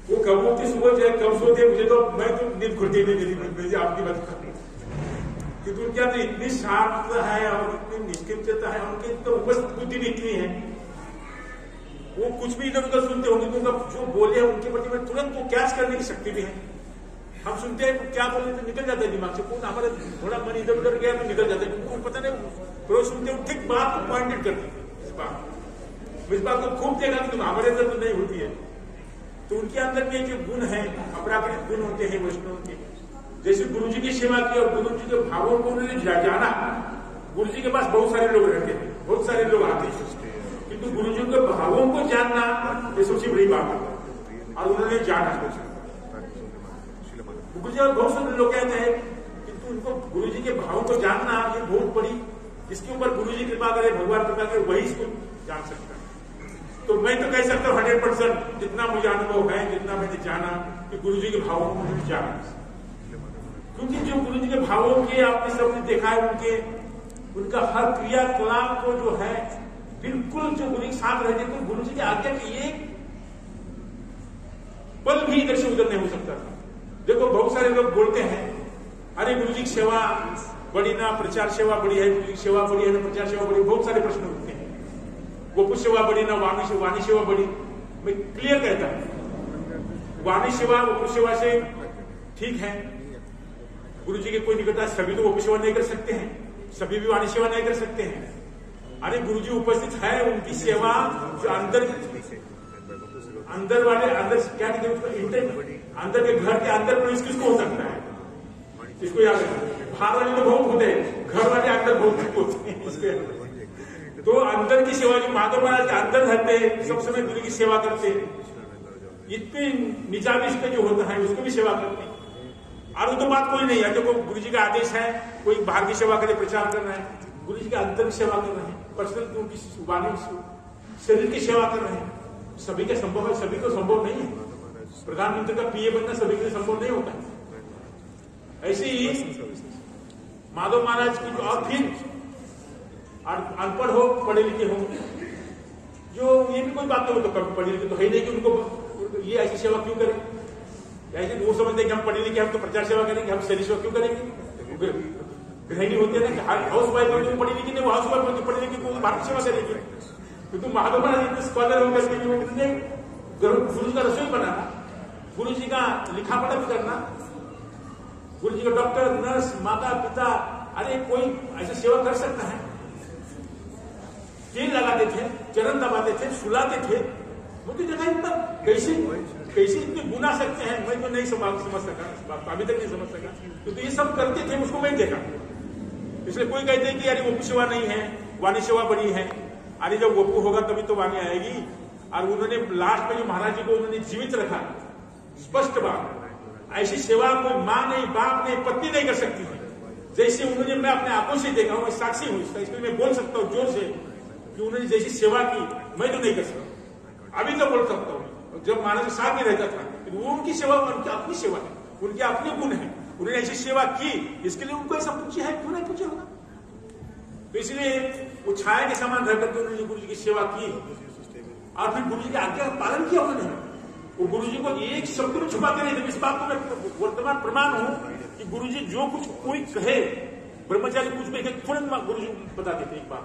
वो कब उठती सुबह चाहे कब सोते, मुझे तो, मैं तो नींद खुलती नहीं मेरी आपकी बात कर, क्योंकि उनके अंदर इतनी शांत है और इतनी निष्क्रियता है, उनकी तो उपस्थित बुद्धि भी इतनी है, वो कुछ भी इधर उधर सुनते होंगे तो जो बोले उनके प्रति में तुरंत वो कैच करने की शक्ति भी है। हम सुनते हैं क्या बोले तो निकल जाता है दिमाग से, कौन हमारा थोड़ा मन इधर उधर गया तो निकल जाता है, उनको पता नहीं, रोज सुनते हो ठीक बात को पॉइंटेड करते हैं। इस बात को खूब देखा कि हमारे अंदर तो नहीं होती है। तो उनके अंदर के जो गुण है, अपराकृत गुण होते हैं वैष्णव के, जैसे गुरु जी की सेवा की और गुरु जी के भावों को उन्होंने जाना। गुरु जी के पास बहुत सारे लोग रहते हैं, बहुत सारे लोग आते हैं, किंतु गुरु जी के भावों को जानना ये सबसे बड़ी बात है, और उन्होंने जाना। गुरु जी बहुत सारे लोग कहते हैं, किंतु उनको गुरु जी के भावों को जानना ये बहुत बड़ी, इसके ऊपर गुरु जी कृपा करे, भगवान कृपा करे, वही इसको जान सकता है। तो मैं तो कह सकता हूँ 100% जितना मुझे अनुभव है, जितना मैंने जाना कि गुरु जी के भावों को मुझे जाना, क्योंकि जो गुरु जी के भावों के आपने सबने देखा है, उनका हर क्रियाकलाप को जो है बिल्कुल जो गुरु के साथ रहते, तो गुरु जी की आज्ञा की एक पल भी इधर से उधर नहीं हो सकता था। देखो बहुत सारे लोग बोलते हैं, अरे गुरु जी की सेवा बड़ी ना प्रचार सेवा बड़ी है, गुरु जी की सेवा बड़ी है ना प्रचार सेवा बड़ी, बहुत सारे प्रश्न उठते हैं। गोपु सेवा बड़ी ना वाणी सेवा बड़ी। मैं क्लियर कहता हूं, वाणी सेवा गोपु सेवा से ठीक है, गुरु जी के कोई निकटता, सभी तो गोपु सेवा नहीं कर सकते हैं, सभी भी वाणी सेवा नहीं कर सकते हैं। अरे गुरु जी उपस्थित है, उनकी सेवा जो अंदर वाले, अंदर क्या अंदर के घर के अंदर प्रवेश किसको हो सकता है, इसको याद रखना। बाहर वाले तो बहुत होते हैं, घर वाले अंदर बहुत होते हैं। तो अंदर की सेवा जो माधव महाराज के अंदर रहते हैं, सब समय गुरु की सेवा करते हैं, इतने निजामिश पे जो होता है उसको भी सेवा करते हैं। और वो तो बात कोई नहीं है, जो गुरु जी का आदेश है, कोई बाहर की सेवा करे, प्रचार कर रहे हैं, गुरु जी के अंदर की सेवा कर रहे हैं, पर्सनल उनकी वाणी शरीर की सेवा कर रहे हैं। सभी का संभव है, सभी को संभव नहीं है। प्रधानमंत्री का पीए बनना सभी के लिए संभव नहीं होता है। ऐसे ही माधव महाराज की जो, और फिर अनपढ़ हो पढ़े लिखे हो, जो ये भी कोई बात नहीं हो, तो कभी पढ़े लिखे तो है नहीं कि उनको ये ऐसी सेवा क्यों करें। ऐसे वो समझते कि हम पढ़े लिखे, हम तो प्रचार सेवा करेंगे, हम शरीर सेवा क्यों करेंगे। गृहिणी होते हैं ना, हाउस वाइफ होती पढ़ी लिखी नहीं, वो हाउस वाइफ होती पढ़ी लिखी, वो भारत सेवा करेगी। क्योंकि माधव महाराज इतने स्कॉलर होकर के उन्होंने गुरु जी का रसोई बनाना, गुरु जी का लिखा पढ़ा भी करना, गुरु जी का डॉक्टर, नर्स, माता पिता, अरे कोई ऐसा सेवा कर सकता है? तेल लगाते थे, चरण दबाते थे, सुलाते थे, मुझे देखा इतना कैसे इतने गुना सकते हैं, मैं तो नहीं समझ सका, अभी तक नहीं समझ सका। तो ये सब करते थे, उसको मैं देखा। इसलिए कोई कहते हैं कि अरे वोपू सेवा नहीं है, वाणी सेवा बड़ी है। अरे जब वोपू होगा तभी तो वाणी आएगी। और उन्होंने लास्ट में जो महाराज जी को उन्होंने जीवित रखा, स्पष्ट बात, ऐसी सेवा कोई माँ नहीं, बाप नहीं, पत्नी नहीं कर सकती थी जैसे उन्होंने। मैं अपने आंखों से देखा हूं, मैं साक्षी हूं इसका, इसलिए मैं बोल सकता हूं जोर से कि उन्होंने जैसी सेवा की मैं तो नहीं कर सकता। अभी तो बोल सकता हूं, जब महाराज के साथ में रहता था, वो उनकी सेवा उनकी अपनी सेवा है, उनके अपने गुण है, उन्होंने ऐसी सेवा की, इसके लिए उनको ऐसा पूछे है, क्यों नहीं पूछे होगा? तो इसलिए वो छाया के समान रह करके उन्होंने गुरु जी की सेवा की और फिर गुरु जी की आज्ञा का पालन किया उन्होंने। वो गुरु जी को एक शब्द में छुपाते नहीं थे। इस बात को मैं वर्तमान प्रमाण हूं कि गुरु जी जो कुछ कोई कहे, ब्रह्मचारी कुछ भी तुरंत गुरु जी बताते थे। एक बात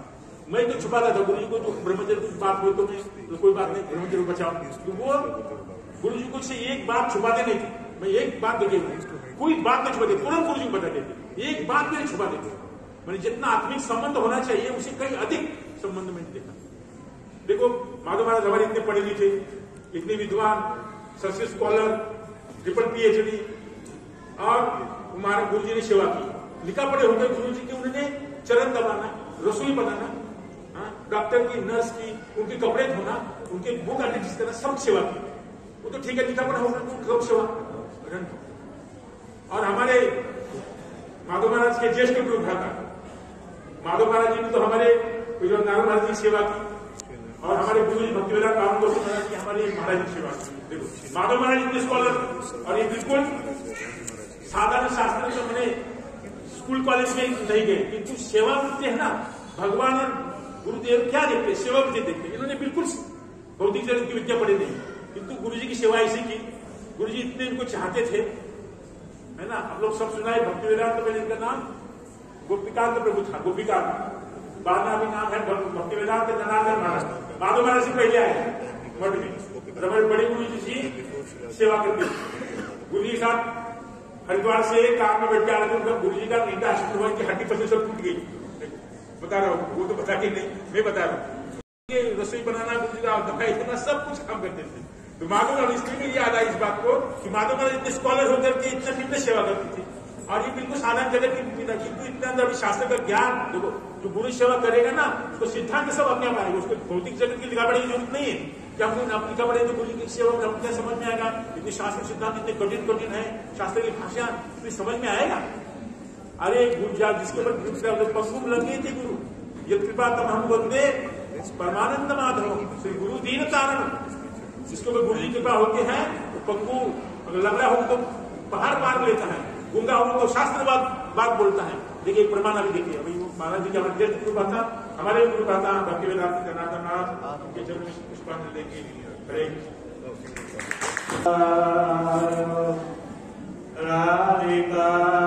मैं तो छुपाता था गुरु जी को, जो ब्रह्मचर्य कुछ बात हुई तो मैं तो कोई बात नहीं, ब्रह्मचर्य बचाओ। तो वो गुरु जी को से एक बात छुपाते नहीं थे। मैं एक बात देखे, कोई बात नहीं छुपाते, तुरंत गुरु जी को बताते थे, एक बात भी नहीं छुपाते थे। मैंने जितना आत्मिक संबंध होना चाहिए उससे कहीं अधिक संबंध मैंने देखा। देखो माधव महाराज हमारे इतने पढ़े लिखे, इतने विद्वान, संस्कृत स्कॉलर, ट्रिपल PhD, और हमारे गुरु जी ने सेवा की, लिखा पढ़े होते गुरु जी के, उन्होंने चरण दबाना, रसोई बनाना, डॉक्टर की, नर्स की, उनके कपड़े धोना, उनके बुक एडिट करना, सब सेवा की। वो तो ठीक है, लिखा पढ़ा होगा तो सेवा। और हमारे माधव महाराज के ज्येष्ठ गुरु भ्राता माधव महाराज जी ने तो हमारे नारायण महाराज की सेवा की, और हमारे गुरु जी भक्ति वेदांत बाबू गोस्वामी महाराज की हमारे महाराज की सेवा की। देखो माधव महाराज इतने स्कॉलर, और ये बिल्कुल साधारण शास्त्र में मैंने स्कूल कॉलेज में नहीं गए, किंतु सेवा वृत्ति है ना, भगवान और गुरुदेव क्या देखते, सेवा वृत्ति देखते। इन्होंने बिल्कुल भौतिक जगत की विद्या पढ़ी नहीं, किंतु गुरु जी की सेवा ऐसी की। गुरु जी इतने इनको चाहते थे, है ना। आप लोग सब सुना है भक्ति वेदांत में इनका नाम गोपिकांत प्रभु था, गोपिकांत। बाद में अभी नाम है भक्ति वेदांत जनार्दन महाराज। माधव महाराज से पहले आए मठ में, हमारे बड़े गुरु जी सेवा करते थे। गुरु जी के साथ हरिद्वार से कार में बैठ के आ रहे थे, गुरु जी का नींदा शुरू हुआ कि हड्डी पसली सब टूट गई। बता रहा हूँ, वो तो बता के नहीं, मैं बता रहा हूँ। रसोई बनाना, गुरु जी का दवाई देना, सब कुछ काम करते थे। तो माधव महाराज इसलिए में याद आई इस बात को कि माधव महाराज इतने स्कॉलर होकर के इतना फिटनेस सेवा करती थी, और ये बिल्कुल साधारण जगत की विद्या, किंतु इतना अंदर शास्त्र का ज्ञान। देखो जो गुरु सेवा करेगा ना, उसको सिद्धांत सब अपने आप आएगा, उसको भौतिक जगत की लिखा पढ़ने की जरूरत नहीं है। क्या हम अपनी लिखा पढ़े तो गुरु की सेवा में हम क्या समझ में आएगा? इतने शास्त्र सिद्धांत इतने कठिन है, शास्त्र की भाषा इतनी समझ में आएगा। अरे गुरु जा जिसके ऊपर पंगु लगे थे गुरु, ये कृपा तम हम बंदे परमानंद माधव श्री गुरु दीन तारण। जिसके ऊपर गुरु जी कृपा होते हैं तो पंगु अगर लग रहा हो तो पहाड़ पार लेता है, गूंगा हो तो शास्त्र बात बोलता है। देखिए प्रमाण अभी देखिए, अभी महाराज जी के हमारे ज्येष्ठ गुरु था, हमारे गुरु था भक्ति वेदांत जनार्दन नाथ, उनके चरण में पुष्पांजलि देंगे। हरे राधिकाय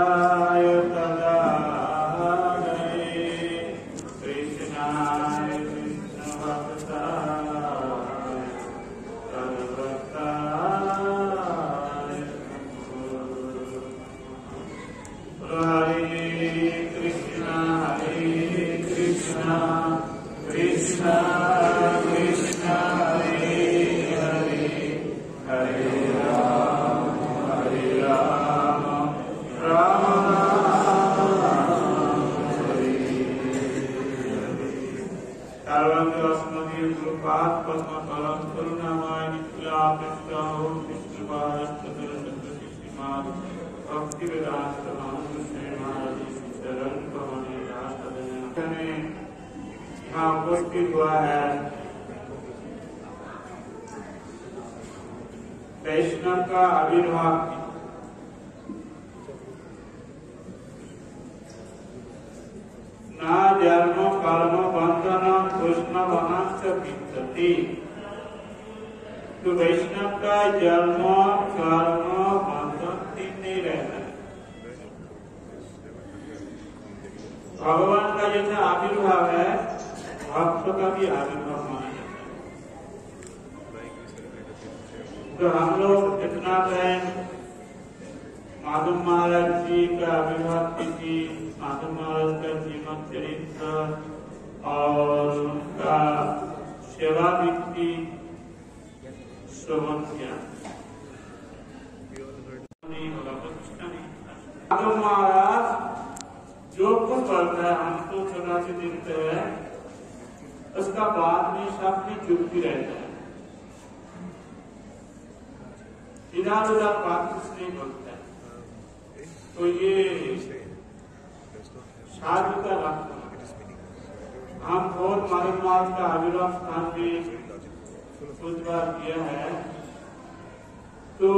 हुआ है। वैष्णव का आविर्भाव न जन्म कर्म बंधन कृष्ण वनश्च विद्यते। तो वैष्णव का जन्म कर्म बंधन तीन नहीं रहता। भगवान का जैसे आविर्भाव है, भक्त का भी आविर्भाव माना जाता है। तो हम लोग इतना टाइम माधव महाराज जी का अभिभाव तिथि, माधव महाराज का जीवन चरित्र और उनका सेवा व्यक्ति श्रवण किया। नहीं होगा, प्रतिष्ठा नहीं। माधव महाराज जो कुछ करता है हमको छोटा से देखते हैं, उसका बाद में सब भी चुपती रहता है, इधर उधर बात कुछ नहीं बोलता है। तो ये शादी का रास्ता हम बहुत माधव महाराज का आविर्भाव स्थान में कुछ बार किया है, तो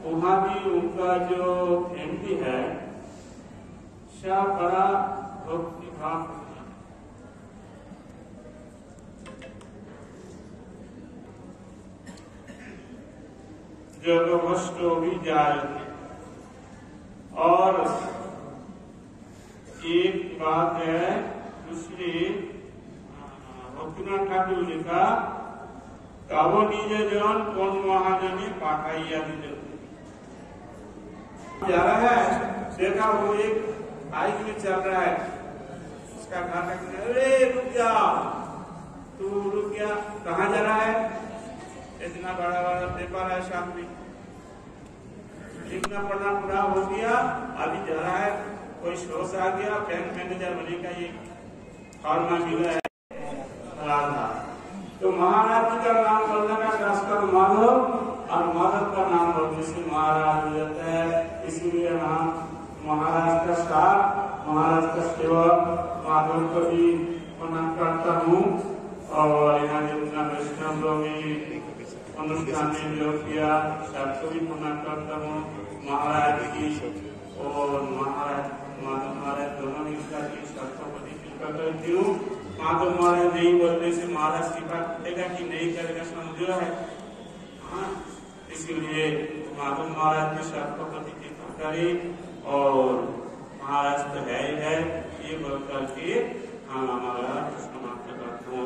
वहां भी उनका जो फैमिली है सब बड़ा भक्ति भाव जब वस्तु भी जाए। और एक बात है दूसरी, भक्तिनाथ ठाकुर लिखा काबो निजे जन कौन महाजनी पाठाइया निजे जा रहा है, देखा वो एक बाइक में चल रहा है, उसका खाना अरे रुक जा, तू रुक गया, कहाँ जा रहा है? इतना बड़ा बड़ा पेपर है सामने, लिखना पढ़ना पूरा हो गया, अभी जा रहा है, कोई सोच आ गया, बैंक मैनेजर बनेगा, ये फॉर्मा मिला है राधा। तो महाराज जी का नाम बोलने का शास्त्र माधव, और माधव का नाम बोलने से महाराज हो जाता है, इसीलिए नाम महाराज का साथ, महाराज का सेवक माधव को भी प्रणाम करता हूँ। और यहाँ जितना वैष्णव लोग अनुष्ठान में योग किया सबको भी प्रणाम करता हूँ। महाराज की और महाराज माधव महाराज दोनों ने सबको कृपा करती हूँ। माधव महाराज नहीं बोलने से महाराज कृपा करेगा कि नहीं करेगा समझो है, हाँ, इसीलिए माधव महाराज ने सबको प्रति कृपा करी और महाराज तो है ही है, ये बोल करके हम हमारा समाप्त करते हैं।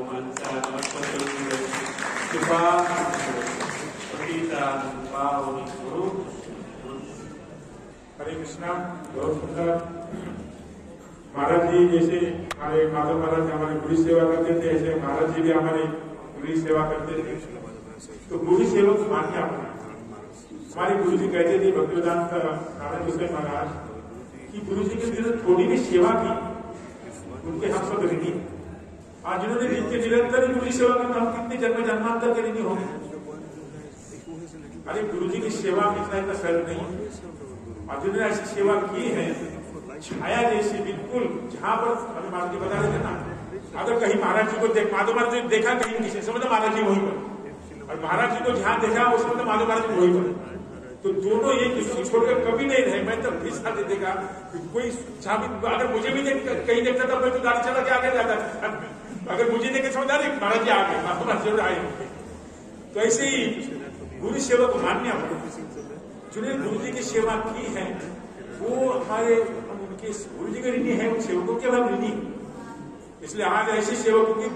हरे कृष्णा। बहुत सुंदर। महाराज जी जैसे हमारे माधव महाराज हमारी बुरी सेवा करते थे, ऐसे महाराज जी भी हमारी बुरी सेवा करते थे। तो बुरी सेवा को मान्य अपना, हमारे गुरु जी कहते थे भक्तिवेदांत नारायण गोसाई महाराज की गुरु जी के दिन थोड़ी भी सेवा की उनके हम सब ऋणी। आज जिन्होंने निरंतर ही गुरु सेवा करना, हम कितने जन्म जन्मांतर के ऋणी होंगे। अरे गुरु जी की सेवा में इतना सरल नहीं, और जिन्होंने ऐसी सेवा की है छाया जैसी बिल्कुल, जहां पर अभी महाराज जी बता रहे थे ना, अगर कहीं महाराज जी को माधव महाराज जी देखा कहीं किसी समझो महाराज जी वहीं पर, और महाराज जी को जहां देखा वो समझो माधव महाराज जी वहीं पर। तो दोनों एक दूसरे छोड़कर कभी नहीं रहे। मैं तो साथ देखा कोई अगर मुझे भी कहीं देखता था मैं तो गाड़ी चला के आगे जाता था, अगर मुझे देखे समझ आ रही महाराज जी आ गए, महाराज जरूर आए। तो ऐसे ही गुरु सेवा को मान्य, जिन्होंने गुरु जी की सेवा की है वो हमारे उनके गुरु जी के ऋणी है, उन सेवकों के बाद ऋणी। इसलिए आज ऐसे सेवकों की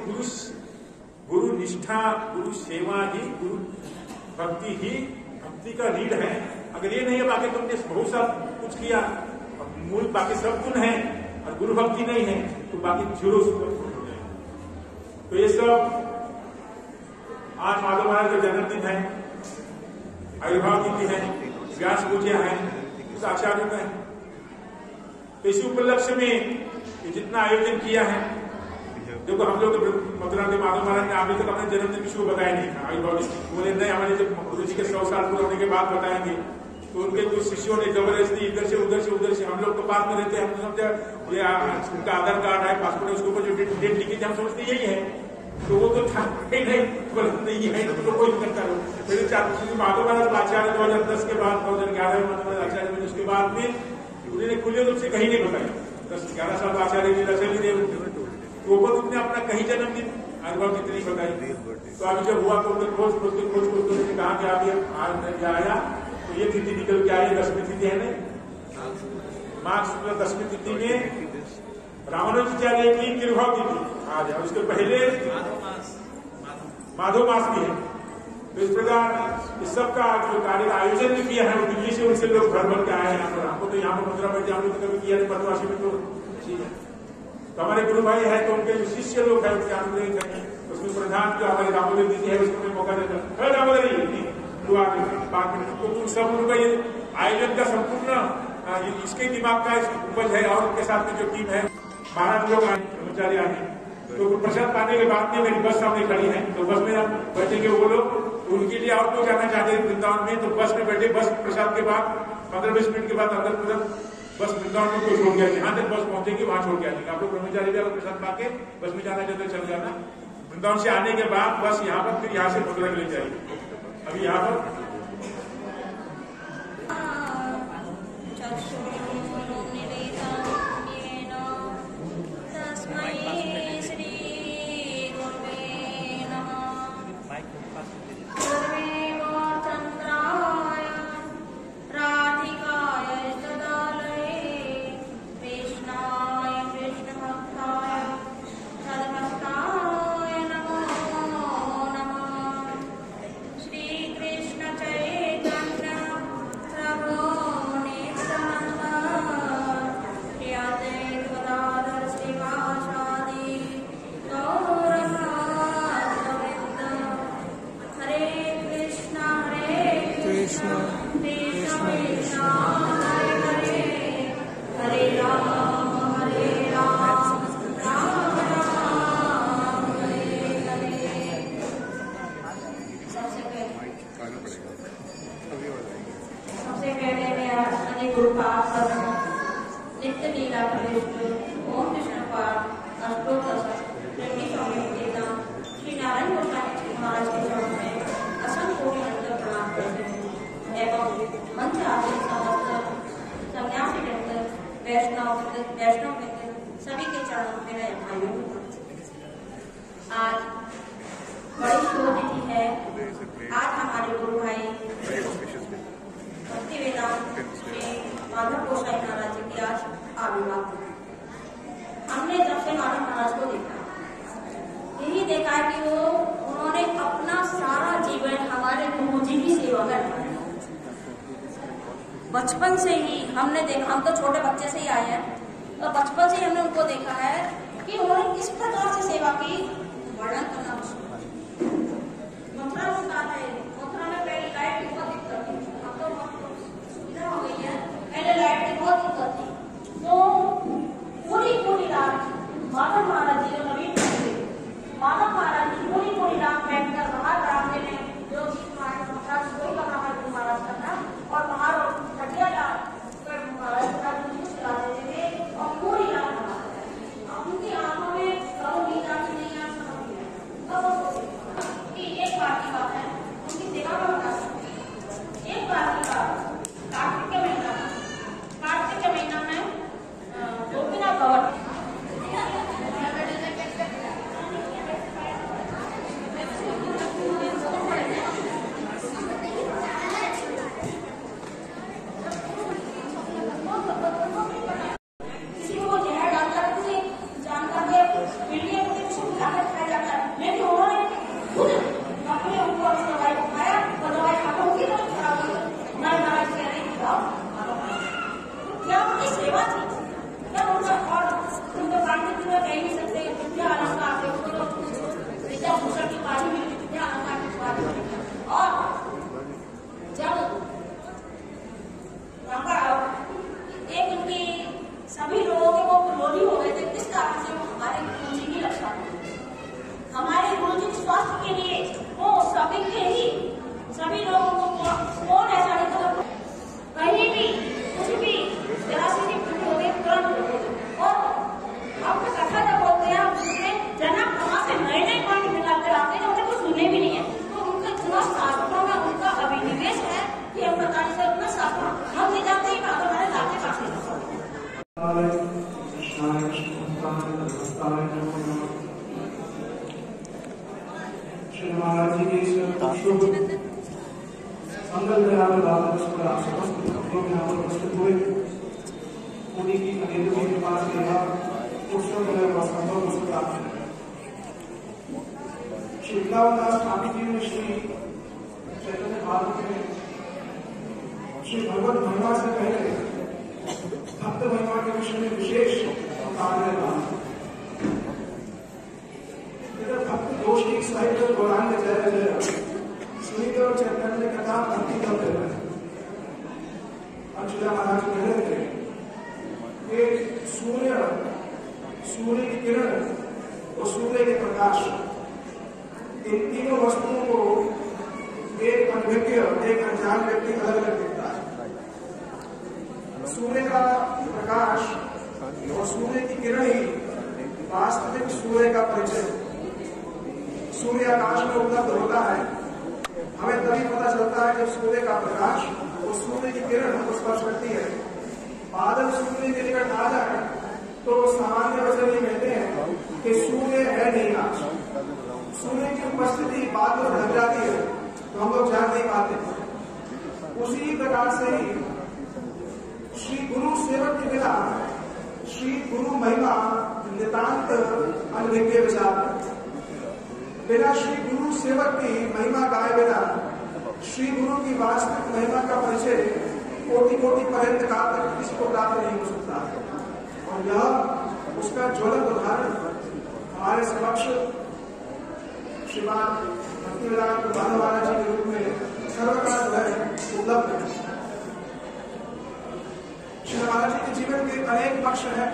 गुरु निष्ठा, गुरु सेवा ही, गुरु भक्ति ही भक्ति का रीढ़ है। अगर ये नहीं है, बाकी तुमने बहुत सा कुछ किया, मूल बाकी सब गुण है और गुरु भक्ति नहीं है तो बाकी जीरो। तो ये सब आज माधव महाराज का जन्मदिन है, आविर्भाव तिथि है, व्यास पूजा है, उस आचार्य का है। तो इसी उपलक्ष्य में ये जितना आयोजन किया है, देखो हम लोग मथुरा के माधव महाराज ने अभी तक अपने जन्मदिन की शुभ बताया नहीं था। आविर्भाव बोले नहीं, हमारे जब गुरु जी के 100 साल पूरे होने के बाद बताएंगे। तो उनके कुछ शिष्यों ने जबरदस्ती इधर से उधर से, हम लोग तो पास में रहते हैं, हम समझा ये उनका आधार कार्ड है, पासपोर्ट है, उसके ऊपर जो डेट लिखी थी हम समझते यही है। तो वो तो था नहीं है, तो कोई करता रहो। फिर माधव महाराज आचार्य 2010 के बाद 2011 में माधव महाराज आचार्य बने, उसके बाद में उन्होंने खुले रूप से कहीं नहीं बताया। 10-11 साल आचार्य जी चली देव, तो वो तुमने अपना कहीं जन्मदिन अनुभव कितनी बताई। तो अभी जब हुआ तो खोज कहा कि आप आया, तो ये तिथि निकल के आई, 10वीं तिथि है ना, माघ शुक्ल 10वीं तिथि में रामानुजाचार्य की तिरुभाव तिथि आज है। उसके पहले माधव मास भी है, तो इस प्रकार इस सबका जो कार्य का आयोजन भी किया है, दिल्ली से उनसे लोग घर भर के आए हैं यहाँ पर। हमको तो यहाँ पर 15 मिनट हमने तो कभी किया नहीं, पदवासी में तो ठीक है। तो हमारे गुरु भाई है, तो उनके जो शिष्य लोग हैं उनके अनुग्रह करें। उसमें प्रधान जो हमारे दामोदर दीदी है, उसको मैं मौका देता हूँ। दामोदर जी तो तुम सब उनका ये आयोजन का संपूर्ण इसके दिमाग का उपज है, और उनके साथ में जो टीम है, महाराज लोग आए, कर्मचारी आए। तो प्रसाद पाने के बाद में मेरी बस सामने खड़ी है, तो बस में आप बैठेंगे वो लोग, उनके लिए और लोग जाना चाहते हैं वृंदावन में, तो बस में बैठे, बस प्रसाद के बाद 15-20 मिनट के बाद अंदर तुरंत बस वृंदावन में कोई छोड़ गया, जहाँ तक बस पहुंचेगी वहां छोड़ के आएंगे। आप लोग कर्मचारी भी अगर प्रसाद पाके बस में जाना चाहते चल जाना। वृंदावन से आने के बाद बस यहाँ पर, फिर यहाँ से मथुरा के लिए जाएगी। अभी यहाँ पर सभी के चरणों में आज बड़ी शुभ तिथि है। आज हमारे गुरु भाई भक्ति वेदांत श्री माधव गोसाई महाराज जी की आज आविर्भाव। हमने जब से माधव महाराज को देखा, यही देखा है कि वो उन्होंने अपना सारा जीवन हमारे गुरु जी की सेवा कर रहा है। बचपन से ही हमने देखा, हम तो छोटे बच्चे से ही आए हैं, तो बचपन से हमने उनको देखा है कि उन्होंने किस प्रकार से सेवा की, वर्णन करना मुश्किल। मथुरा में कहा है, मथुरा में पहले लाइट की बहुत दिक्कत थी, अब तो सुविधा हो गई है, पहले लाइट की बहुत दिक्कत थी। तो पूरी रात माधव महाराज जी को नवीन माधव महाराज जी पूरी रात बैठकर बाहर बरामदे में जो गीत महाराज वही का हमारे महाराज का था, और बाहर घटिया महाराज का चला देते थे और पूरी रात उनकी आंखों में नींद आती नहीं आ सकती। एक बात की बात है, उनकी सेवा में बता सकती। एक बात की बात, कार्तिक के महीना में गोपीनाथ भवन चैतन्य महाप्रभु ने श्री भगवत महिमा से पहले भक्त महिमा के विषय में विशेष भक्त दोष की साहित्य गौरांग जय जय सुनीत और चैतन्य कथा भक्ति करते हैं। अंशुला महाराज कह रहे थे कि सूर्य की किरण और सूर्य के प्रकाश, इन तीनों वस्तुओं को एक अनभिज्ञ एक अनजान व्यक्ति अलग अलग देखता है। सूर्य का प्रकाश और सूर्य की किरण ही वास्तविक सूर्य का परिचय। सूर्य आकाश में उपलब्ध होता है, हमें तभी पता चलता है जब सूर्य का प्रकाश और सूर्य की किरण हमको स्पर्श करती है। बादल सूर्य के निकट आ जाए तो सामान्य वचन ये कहते हैं कि सूर्य है नहीं आज। सूर्य की उपस्थिति बादल ढक जाती है तो हम लोग जान नहीं पाते। उसी प्रकार से ही श्री गुरु सेवक के बिना श्री गुरु महिमा नितांत अनभिज्ञ विचार। बिना श्री गुरु सेवक की महिमा गाए बिना श्री गुरु की वास्तविक महिमा का परिचय कोटि कोटि पर्यंत काल तक किसी को प्राप्त नहीं हो सकता। और यह उसका ज्वलंत उदाहरण हमारे समक्ष श्रीमान भक्तिवेदांत माधव महाराज जी के रूप में सर्वकाल जो है उपलब्ध है। श्री महाराज जी के जीवन के अनेक पक्ष हैं।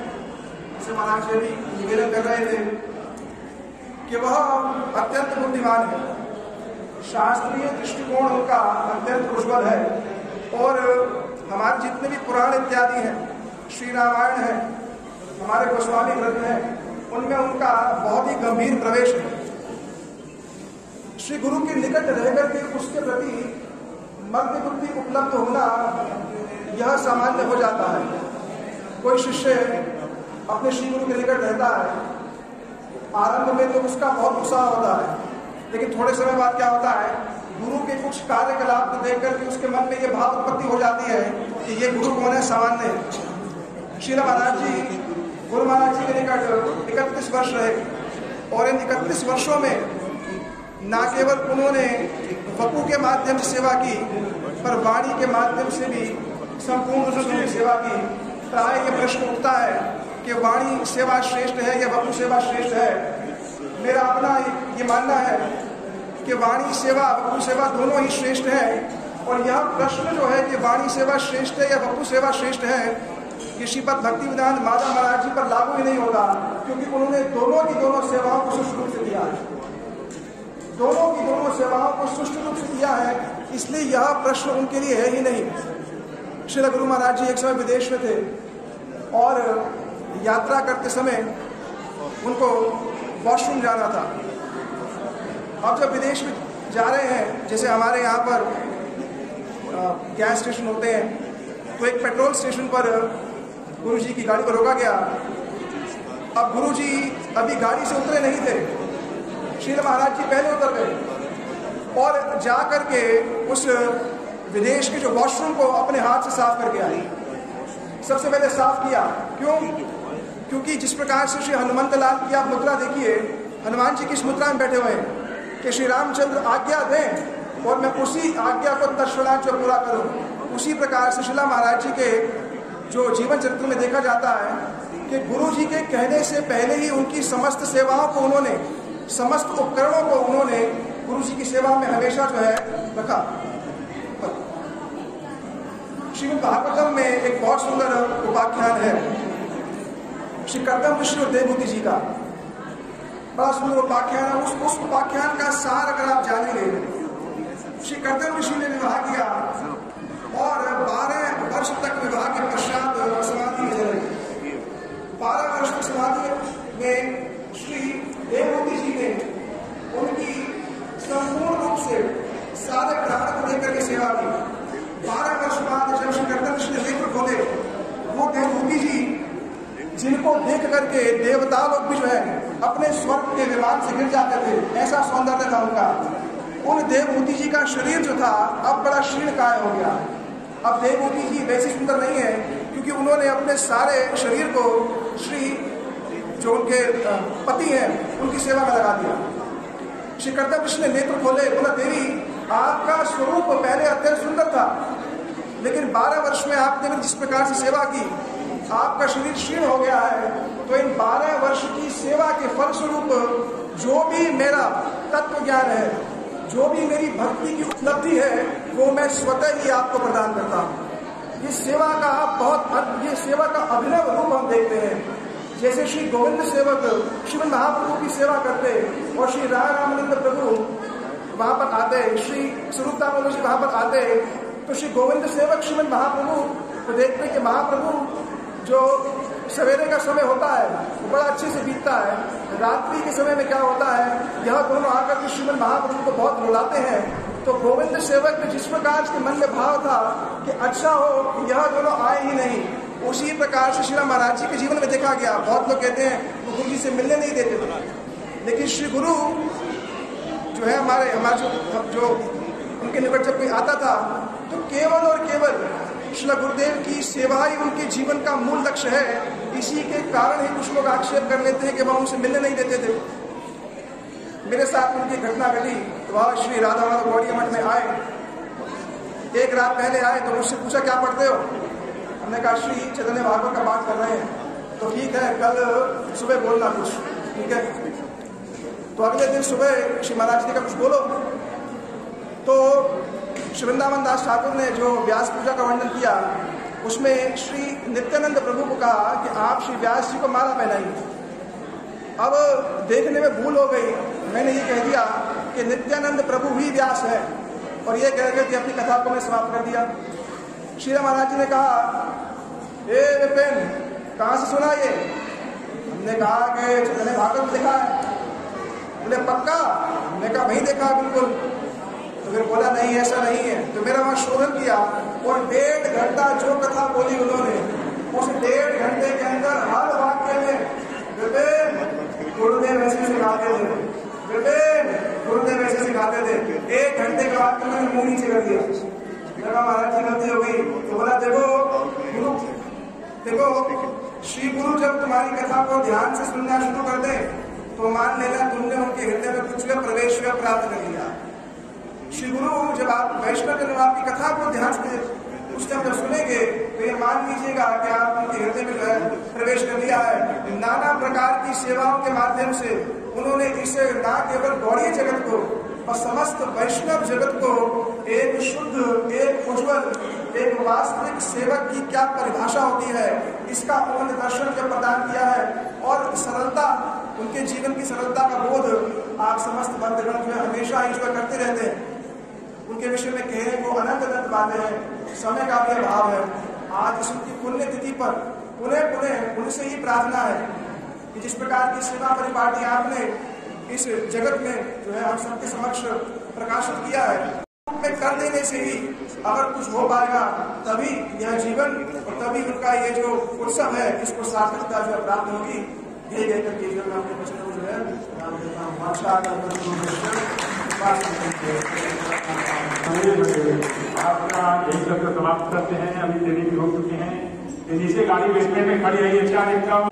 जैसे महाराज जी भी निवेदन कर रहे थे कि वह अत्यंत बुद्धिमान है, शास्त्रीय दृष्टिकोण उनका अत्यंत उज्ज्वल है, और हमारे जितने भी पुराण इत्यादि हैं, श्री रामायण है, हमारे गोस्वामी ग्रंथ हैं, उनमें उनका बहुत ही गंभीर प्रवेश है। श्री गुरु के निकट रहकर के उसके प्रति मध्य बुद्धि उपलब्ध होना यह सामान्य हो जाता है। कोई शिष्य अपने श्री गुरु के निकट रहता है, आरंभ में तो उसका बहुत उत्साह होता है, लेकिन थोड़े समय बाद क्या होता है, गुरु के कुछ कार्यकलाप को देख करके उसके मन में यह भाव उत्पत्ति हो जाती है कि ये गुरु कौन है, सामान्य है। श्री महाराज जी गुरु महाराज जी के निकट 31 वर्ष रहे, और इन 31 वर्षों में न केवल उन्होंने वपु के माध्यम से सेवा की, पर वाणी के माध्यम से भी संपूर्ण रूप से सेवा की। प्राय ये प्रश्न उठता है कि वाणी सेवा श्रेष्ठ है या वपु सेवा श्रेष्ठ है। मेरा अपना ये मानना है कि वाणी सेवा वपु सेवा दोनों ही श्रेष्ठ है। और यह प्रश्न जो है कि वाणी सेवा श्रेष्ठ है या वपु सेवा श्रेष्ठ है, ये श्रीपद भक्तिवेदांत माधव महाराज जी पर लागू ही नहीं होता, क्योंकि उन्होंने दोनों की दोनों सेवाओं को सुष्ठु रूप से दिया है। दोनों की दोनों सेवाओं को सुष्ठु रूप से दिया है, इसलिए यह प्रश्न उनके लिए है ही नहीं। श्री गुरु महाराज जी एक समय विदेश में थे और यात्रा करते समय उनको वॉशरूम जाना था। अब जब विदेश में जा रहे हैं, जैसे हमारे यहाँ पर गैस स्टेशन होते हैं, तो एक पेट्रोल स्टेशन पर गुरुजी की गाड़ी को रोका गया। अब गुरुजी अभी गाड़ी से उतरे नहीं थे, श्री महाराज जी पहले उतर गए और जा करके उस विदेश के जो वॉशरूम को अपने हाथ से साफ करके आए। सबसे पहले साफ किया, क्यों? क्योंकि जिस प्रकार से श्री हनुमंत लाल की आप मुद्रा देखिए, हनुमान जी किस मुद्रा में बैठे हुए हैं कि श्री रामचंद्र आज्ञा दें और मैं उसी आज्ञा को तत्क्षणात जो पूरा करूं। उसी प्रकार से शिला महाराज जी के जो जीवन चरित्र में देखा जाता है कि गुरु जी के कहने से पहले ही उनकी समस्त सेवाओं को उन्होंने, समस्त उपकरणों को उन्होंने गुरु जी की सेवा में हमेशा जो है रखा। श्रीमद् भागवतम में एक बहुत सुंदर उपाख्यान है श्री कर्दम ऋषि और देवभूति जी का, बड़ा सुंदर उपाख्यान है। उस उपाख्यान का सार अगर आप जानेंगे, श्री कर्दम ऋषि ने विवाह किया और 12 वर्ष तक विवाह के पश्चात समाधि में चले। 12 वर्ष तक समाधि में श्री देवभूति जी ने उनकी संपूर्ण रूप से सारे प्राण को लेकर के सेवा की। 12 वर्ष बाद जब श्री कर्दम ऋषि ने नेत्र खोले, वो देवभूति जी जिनको देख करके देवता लोग भी जो है अपने स्वर्ग के विमान से गिर जाते थे, ऐसा सौंदर्य था उनका। उन देवभूति जी का शरीर जो था अब बड़ा क्षीणकाय हो गया। अब देवभूति जी वैसी सुंदर नहीं है, क्योंकि उन्होंने अपने सारे शरीर को श्री जो उनके पति हैं उनकी सेवा में लगा दिया। श्री कर्दम ऋषि ने नेत्र खोले, बोला देवी आपका स्वरूप पहले अत्यंत सुंदर था, लेकिन 12 वर्ष में आपने जिस प्रकार से सेवा की, आपका शरीर क्षीण हो गया है। तो इन 12 वर्ष की सेवा के फलस्वरूप जो भी मेरा तत्व ज्ञान है, जो भी मेरी भक्ति की उपलब्धि है, वो मैं स्वतः ही आपको प्रदान करता हूँ। ये सेवा का अभिनव रूप हम देखते हैं। जैसे श्री गोविंद सेवक श्रीमद महाप्रभु की सेवा करते और श्री राधा रामानंद प्रभु वहां पर आते, श्री स्वरूप दामोदर जी वहां पर आते, तो श्री गोविंद सेवक श्रीमद महाप्रभु को देखते कि महाप्रभु जो सवेरे का समय होता है वो बड़ा अच्छे से बीतता है, रात्रि के समय में क्या होता है, यह दोनों आकर के श्रीमद महाप्रभु को बहुत रुलाते हैं। तो गोविंद सेवक में जिस प्रकार के मन में भाव था कि अच्छा हो यह दोनों आए ही नहीं, उसी प्रकार से श्री राम महाराज जी के जीवन में देखा गया। बहुत लोग कहते हैं वो गुरु जी से मिलने नहीं देते थे, लेकिन श्री गुरु जो है हमारे जो उनके निकट जब कोई आता था तो केवल और केवल श्री गुरुदेव की सेवा ही उनके जीवन का मूल लक्ष्य है। इसी के कारण ही कुछ लोग आक्षेप कर लेते हैं कि वह उनसे मिलने नहीं देते थे। मेरे साथ उनकी घटना घटी, तो वह श्री राधा माधव गौड़िया मठ में आए। एक रात पहले आए तो मुझसे पूछा क्या पढ़ते हो। हमने कहा श्री चैतन्य भागवत का पाठ कर रहे हैं। तो ठीक है, कल सुबह बोलना कुछ, ठीक है। तो अगले दिन सुबह श्री महाराज जी का कुछ बोलो। तो श्री वृंदावन दास ठाकुर ने जो व्यास पूजा का वर्णन किया, उसमें श्री नित्यानंद प्रभु को कहा कि आप श्री व्यास जी को माला पहनाइए। अब देखने में भूल हो गई, मैंने ये कह दिया कि नित्यानंद प्रभु ही व्यास है, और ये कह करके अपनी कथा को मैं समाप्त कर दिया। श्री महाराज जी ने कहा, ए विपिन, कहाँ से सुना ये? हमने कहा कि चैतन्य भागवत में लिखा है। बोले पक्का? हमने कहा वही देखा बिल्कुल। तो फिर बोला नहीं ऐसा नहीं है। तो मेरा वहां शोधन किया और 1.5 घंटा जो कथा बोली उन्होंने, उस 1.5 घंटे के अंदर हर वाक्य में विपिन गुरुदेव ऐसे सिखाते थे, विपिन गुरुदेव ऐसे सिखाते थे। 1 घंटे के बाद मैंने मुंह नीचे कर दिया। मेरा महाराज जी गलती हो गई। तो बोला देखो श्री गुरु जब तुम्हारी कथा को ध्यान से सुनना शुरू कर दे तो मान लेना तुमने उनके हृदय में कुछ प्रवेश प्राप्त कर लिया। श्री गुरु जब आप वैष्णव जन आपकी कथा को ध्यान से उस टाइम जब सुनेंगे तो ये मान लीजिएगा कि आप उनके हृदय में जो है प्रवेश कर लिया है। नाना प्रकार की सेवाओं के माध्यम से उन्होंने इसे ना केवल गौड़ीय जगत को और समस्त वैष्णव जगत को एक शुद्ध, एक उज्ज्वल, एक वास्तविक सेवक की क्या परिभाषा होती है, इसका उन्होंने दर्शन जब प्रदान किया है। और सरलता, उनके जीवन की सरलता का बोध आप समस्त भक्तगण जो है हमेशा इंजॉय करते रहते हैं। उनके विषय में कहने को अनंत अनंत बातें हैं, समय का भी अभाव है। आज इस उनकी पुण्य तिथि पर पुनः उनसे ही प्रार्थना है कि जिस प्रकार की सेवा परिपाटी आपने इस जगत में जो है हम सबके समक्ष प्रकाशित किया है, में कर देने से ही अगर कुछ हो पाएगा तभी यह जीवन और तभी उनका ये जो उत्सव है इसको सार्थकता जो है प्राप्त होगी। ये कहकर के जीवन में अपने वचनों को जो है आपका यही सत्र समाप्त करते हैं। अभी देरी भी हो चुके हैं। नीचे गाड़ी बेचने में खड़ी रही है, क्या देखता हूँ।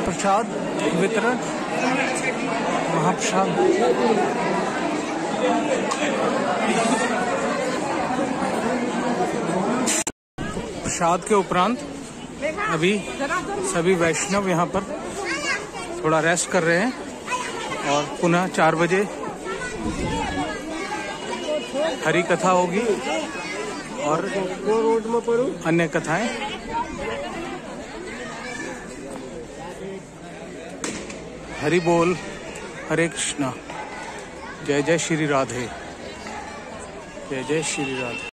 प्रसाद वितरण महाप्रसाद। प्रसाद के उपरांत अभी सभी वैष्णव यहाँ पर थोड़ा रेस्ट कर रहे हैं और पुनः 4 बजे हरि कथा होगी और अन्य कथाएं। हरि बोल, हरे कृष्णा, जय जय श्री राधे, जय जय श्री राधे।